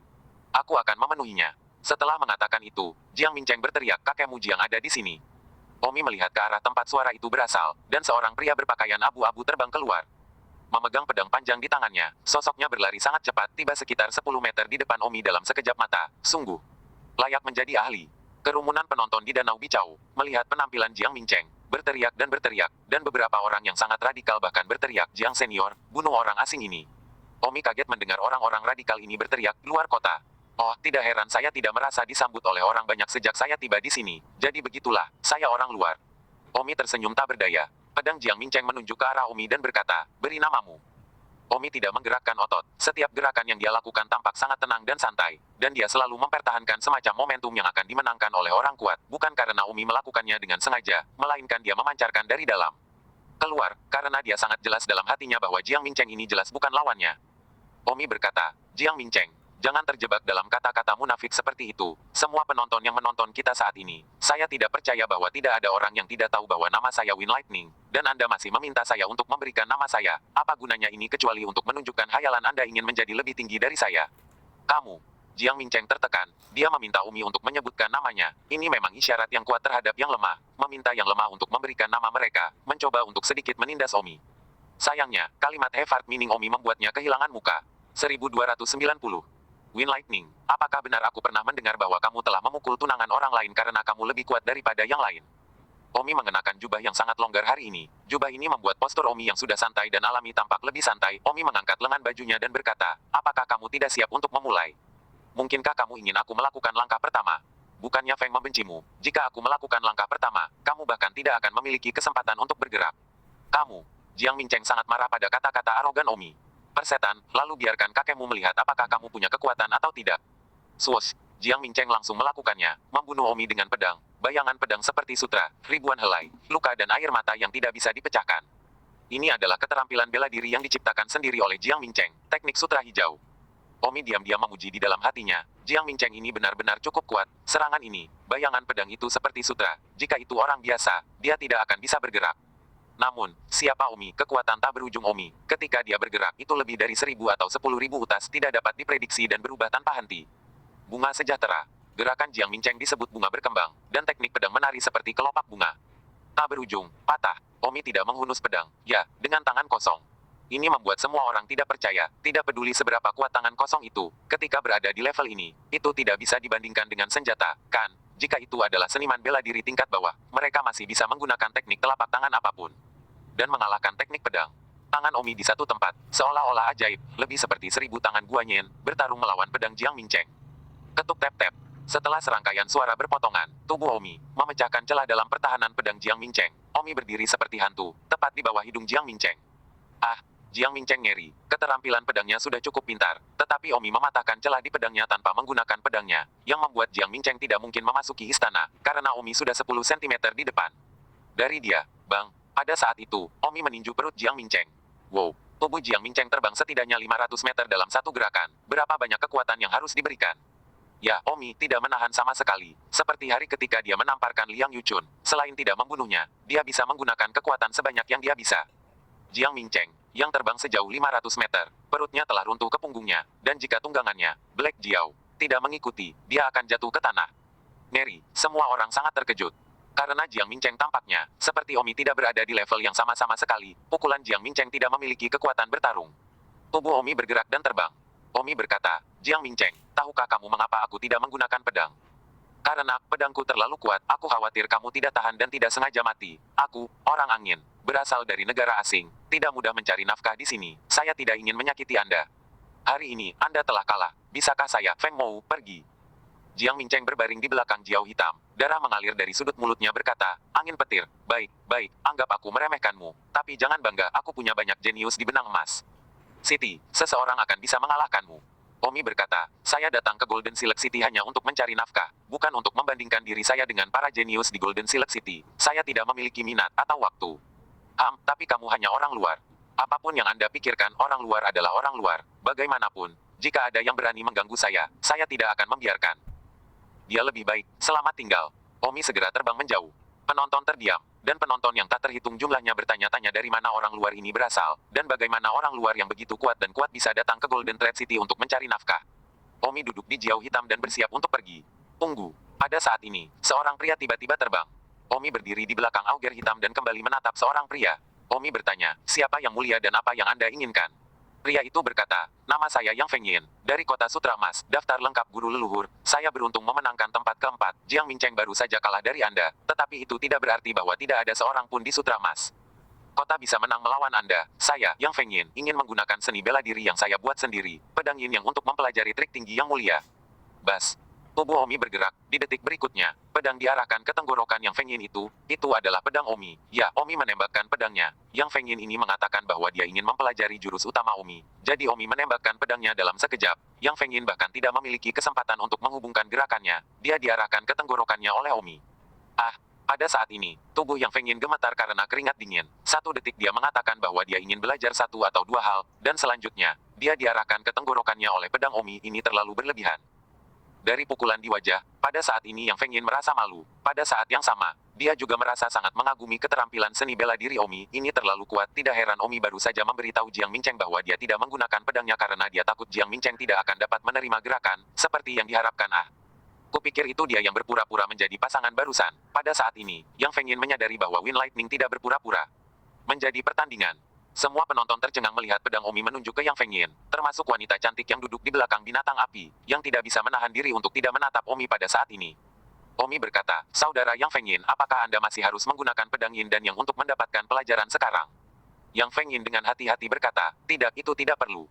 aku akan memenuhinya. Setelah mengatakan itu, Jiang Mincheng berteriak, kakekmu Jiang ada di sini. Omi melihat ke arah tempat suara itu berasal, dan seorang pria berpakaian abu-abu terbang keluar. Memegang pedang panjang di tangannya, sosoknya berlari sangat cepat, tiba sekitar 10 meter di depan Omi dalam sekejap mata. Sungguh layak menjadi ahli. Kerumunan penonton di Danau Bicau melihat penampilan Jiang Mincheng, berteriak, dan beberapa orang yang sangat radikal bahkan berteriak, Jiang senior, bunuh orang asing ini. Omi kaget mendengar orang-orang radikal ini berteriak, luar kota. Oh, tidak heran saya tidak merasa disambut oleh orang banyak sejak saya tiba di sini. Jadi begitulah, saya orang luar. Omi tersenyum tak berdaya. Pedang Jiang Mincheng menunjuk ke arah Omi dan berkata, beri namamu. Omi tidak menggerakkan otot. Setiap gerakan yang dia lakukan tampak sangat tenang dan santai. Dan dia selalu mempertahankan semacam momentum yang akan dimenangkan oleh orang kuat. Bukan karena Omi melakukannya dengan sengaja, melainkan dia memancarkan dari dalam. Keluar, karena dia sangat jelas dalam hatinya bahwa Jiang Mincheng ini jelas bukan lawannya. Omi berkata, Jiang Mincheng, jangan terjebak dalam kata-kata munafik seperti itu. Semua penonton yang menonton kita saat ini, saya tidak percaya bahwa tidak ada orang yang tidak tahu bahwa nama saya Wind Lightning. Dan Anda masih meminta saya untuk memberikan nama saya. Apa gunanya ini kecuali untuk menunjukkan hayalan Anda ingin menjadi lebih tinggi dari saya? Kamu. Jiang Mincheng tertekan. Dia meminta Omi untuk menyebutkan namanya. Ini memang isyarat yang kuat terhadap yang lemah. Meminta yang lemah untuk memberikan nama mereka. Mencoba untuk sedikit menindas Omi. Sayangnya, kalimat have heart meaning Omi membuatnya kehilangan muka. 1290. Wind Lightning, apakah benar aku pernah mendengar bahwa kamu telah memukul tunangan orang lain karena kamu lebih kuat daripada yang lain? Omi mengenakan jubah yang sangat longgar hari ini. Jubah ini membuat postur Omi yang sudah santai dan alami tampak lebih santai. Omi mengangkat lengan bajunya dan berkata, apakah kamu tidak siap untuk memulai? Mungkinkah kamu ingin aku melakukan langkah pertama? Bukannya Feng membencimu. Jika aku melakukan langkah pertama, kamu bahkan tidak akan memiliki kesempatan untuk bergerak. Kamu. Jiang Mincheng sangat marah pada kata-kata arogan Omi. Persetan, lalu biarkan kakekmu melihat apakah kamu punya kekuatan atau tidak. Swoosh. Jiang Mincheng langsung melakukannya, membunuh Omi dengan pedang. Bayangan pedang seperti sutra, ribuan helai, luka dan air mata yang tidak bisa dipecahkan. Ini adalah keterampilan bela diri yang diciptakan sendiri oleh Jiang Mincheng, teknik sutra hijau. Omi diam-diam memuji di dalam hatinya, Jiang Mincheng ini benar-benar cukup kuat. Serangan ini, bayangan pedang itu seperti sutra. Jika itu orang biasa, dia tidak akan bisa bergerak. Namun, siapa Omi? Kekuatan tak berujung Omi. Ketika dia bergerak, itu lebih dari 1.000 atau 10.000 utas tidak dapat diprediksi dan berubah tanpa henti. Bunga sejahtera. Gerakan Jiang Mincheng disebut bunga berkembang, dan teknik pedang menari seperti kelopak bunga. Tak berujung, patah. Omi tidak menghunus pedang, ya, dengan tangan kosong. Ini membuat semua orang tidak percaya, tidak peduli seberapa kuat tangan kosong itu, ketika berada di level ini, itu tidak bisa dibandingkan dengan senjata, kan? Jika itu adalah seniman bela diri tingkat bawah, mereka masih bisa menggunakan teknik telapak tangan apapun. Dan mengalahkan teknik pedang. Tangan Omi di satu tempat, seolah-olah ajaib, lebih seperti 1.000 tangan Guanyin, bertarung melawan pedang Jiang Mincheng. Ketuk tap-tap. Setelah serangkaian suara berpotongan, tubuh Omi memecahkan celah dalam pertahanan pedang Jiang Mincheng. Omi berdiri seperti hantu, tepat di bawah hidung Jiang Mincheng. Ah, Jiang Mincheng ngeri. Keterampilan pedangnya sudah cukup pintar, tetapi Omi mematahkan celah di pedangnya tanpa menggunakan pedangnya, yang membuat Jiang Mincheng tidak mungkin memasuki istana, karena Omi sudah 10 cm di depan. Dari dia, Bang, pada saat itu, Omi meninju perut Jiang Mincheng. Wow, tubuh Jiang Mincheng terbang setidaknya 500 meter dalam satu gerakan. Berapa banyak kekuatan yang harus diberikan? Ya, Omi tidak menahan sama sekali. Seperti hari ketika dia menamparkan Liang Yuchun. Selain tidak membunuhnya, dia bisa menggunakan kekuatan sebanyak yang dia bisa. Jiang Mincheng, yang terbang sejauh 500 meter, perutnya telah runtuh ke punggungnya, dan jika tunggangannya, Black Jiao, tidak mengikuti, dia akan jatuh ke tanah. Ngeri, semua orang sangat terkejut. Karena Jiang Mincheng tampaknya, seperti Omi tidak berada di level yang sama-sama sekali, pukulan Jiang Mincheng tidak memiliki kekuatan bertarung. Tubuh Omi bergerak dan terbang. Omi berkata, Jiang Mincheng, tahukah kamu mengapa aku tidak menggunakan pedang? Karena pedangku terlalu kuat, aku khawatir kamu tidak tahan dan tidak sengaja mati. Aku, orang angin, berasal dari negara asing, tidak mudah mencari nafkah di sini. Saya tidak ingin menyakiti Anda. Hari ini, Anda telah kalah. Bisakah saya, Feng Mou, pergi? Jiang Mincheng berbaring di belakang Jiao Hitam. Darah mengalir dari sudut mulutnya berkata, angin petir, baik, anggap aku meremehkanmu. Tapi jangan bangga, aku punya banyak jenius di benang emas. City, seseorang akan bisa mengalahkanmu. Omi berkata, saya datang ke Golden Silk City hanya untuk mencari nafkah, bukan untuk membandingkan diri saya dengan para jenius di Golden Silk City. Saya tidak memiliki minat atau waktu. Tapi kamu hanya orang luar. Apapun yang Anda pikirkan, orang luar adalah orang luar. Bagaimanapun, Jika ada yang berani mengganggu saya tidak akan membiarkan. Dia lebih baik, selamat tinggal. Omi segera terbang menjauh. Penonton terdiam, dan penonton yang tak terhitung jumlahnya bertanya-tanya dari mana orang luar ini berasal, dan bagaimana orang luar yang begitu kuat dan kuat bisa datang ke Golden Thread City untuk mencari nafkah. Omi duduk di jiau hitam dan bersiap untuk pergi. Tunggu. Pada saat ini, seorang pria tiba-tiba terbang. Omi berdiri di belakang auger hitam dan kembali menatap seorang pria. Omi bertanya, siapa yang mulia dan apa yang Anda inginkan? Pria itu berkata, nama saya Yang Fengyin, dari kota Sutra Emas, daftar lengkap guru leluhur, saya beruntung memenangkan tempat keempat, Jiang Mincheng baru saja kalah dari Anda, tetapi itu tidak berarti bahwa tidak ada seorang pun di Sutra Emas. Kota bisa menang melawan Anda, saya, Yang Fengyin, ingin menggunakan seni bela diri yang saya buat sendiri, pedang yin yang untuk mempelajari trik tinggi yang mulia. Bas. Tubuh Omi bergerak, di detik berikutnya, pedang diarahkan ke tenggorokan Yang Fengyin itu adalah pedang Omi. Ya, Omi menembakkan pedangnya. Yang Fengyin ini mengatakan bahwa dia ingin mempelajari jurus utama Omi. Jadi Omi menembakkan pedangnya dalam sekejap. Yang Fengyin bahkan tidak memiliki kesempatan untuk menghubungkan gerakannya. Dia diarahkan ke tenggorokannya oleh Omi. Ah, pada saat ini, tubuh Yang Fengyin gemetar karena keringat dingin. Satu detik dia mengatakan bahwa dia ingin belajar satu atau dua hal, dan selanjutnya, dia diarahkan ke tenggorokannya oleh pedang Omi ini terlalu berlebihan. Dari pukulan di wajah, pada saat ini Yang Fengyin merasa malu. Pada saat yang sama, dia juga merasa sangat mengagumi keterampilan seni bela diri Omi. Ini terlalu kuat, tidak heran Omi baru saja memberitahu Jiang Mincheng bahwa dia tidak menggunakan pedangnya karena dia takut Jiang Mincheng tidak akan dapat menerima gerakan, seperti yang diharapkan. Kupikir itu dia yang berpura-pura menjadi pasangan barusan. Pada saat ini, Yang Fengyin menyadari bahwa Wind Lightning tidak berpura-pura. Menjadi pertandingan. Semua penonton tercengang melihat pedang Omi menunjuk ke Yang Fengyin, termasuk wanita cantik yang duduk di belakang binatang api, yang tidak bisa menahan diri untuk tidak menatap Omi pada saat ini. Omi berkata, saudara Yang Fengyin, apakah Anda masih harus menggunakan pedang yin dan yang untuk mendapatkan pelajaran sekarang? Yang Fengyin dengan hati-hati berkata, tidak, itu tidak perlu.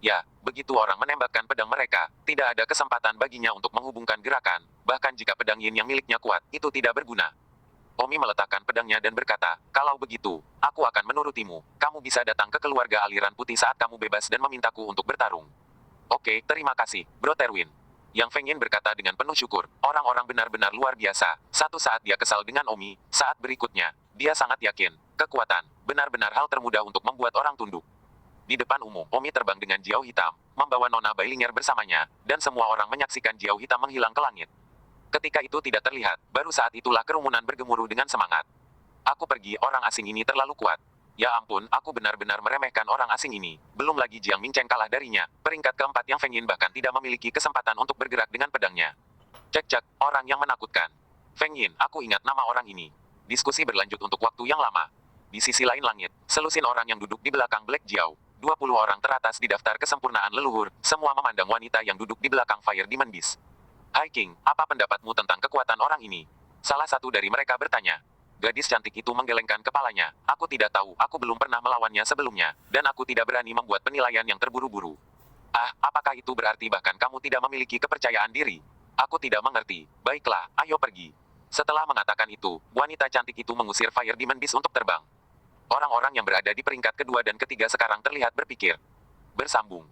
Ya, begitu orang menembakkan pedang mereka, tidak ada kesempatan baginya untuk menghubungkan gerakan, bahkan jika pedang yin yang miliknya kuat, itu tidak berguna. Omi meletakkan pedangnya dan berkata, kalau begitu, aku akan menurutimu. Kamu bisa datang ke keluarga aliran putih saat kamu bebas dan memintaku untuk bertarung. Oke, terima kasih, Bro Terwin. Yang Fengyin berkata dengan penuh syukur, orang-orang benar-benar luar biasa. Satu saat dia kesal dengan Omi, saat berikutnya, dia sangat yakin, kekuatan, benar-benar hal termudah untuk membuat orang tunduk. Di depan umum, Omi terbang dengan jiau hitam, membawa Nona Bailinger bersamanya, dan semua orang menyaksikan jiau hitam menghilang ke langit. Ketika itu tidak terlihat, baru saat itulah kerumunan bergemuruh dengan semangat. Aku pergi, orang asing ini terlalu kuat. Ya ampun, aku benar-benar meremehkan orang asing ini. Belum lagi Jiang Mincheng kalah darinya. Peringkat keempat Yang Fengyin bahkan tidak memiliki kesempatan untuk bergerak dengan pedangnya. Cek-cek, orang yang menakutkan. Fengyin, aku ingat nama orang ini. Diskusi berlanjut untuk waktu yang lama. Di sisi lain langit, selusin orang yang duduk di belakang Black Jiao. 20 orang teratas di daftar kesempurnaan leluhur, semua memandang wanita yang duduk di belakang Fire Demon Beast. Hai King, apa pendapatmu tentang kekuatan orang ini? Salah satu dari mereka bertanya. Gadis cantik itu menggelengkan kepalanya. Aku tidak tahu, aku belum pernah melawannya sebelumnya, dan aku tidak berani membuat penilaian yang terburu-buru. Ah, apakah itu berarti bahkan kamu tidak memiliki kepercayaan diri? Aku tidak mengerti. Baiklah, ayo pergi. Setelah mengatakan itu, wanita cantik itu mengusir Fire Demon Beast untuk terbang. Orang-orang yang berada di peringkat kedua dan ketiga sekarang terlihat berpikir. Bersambung.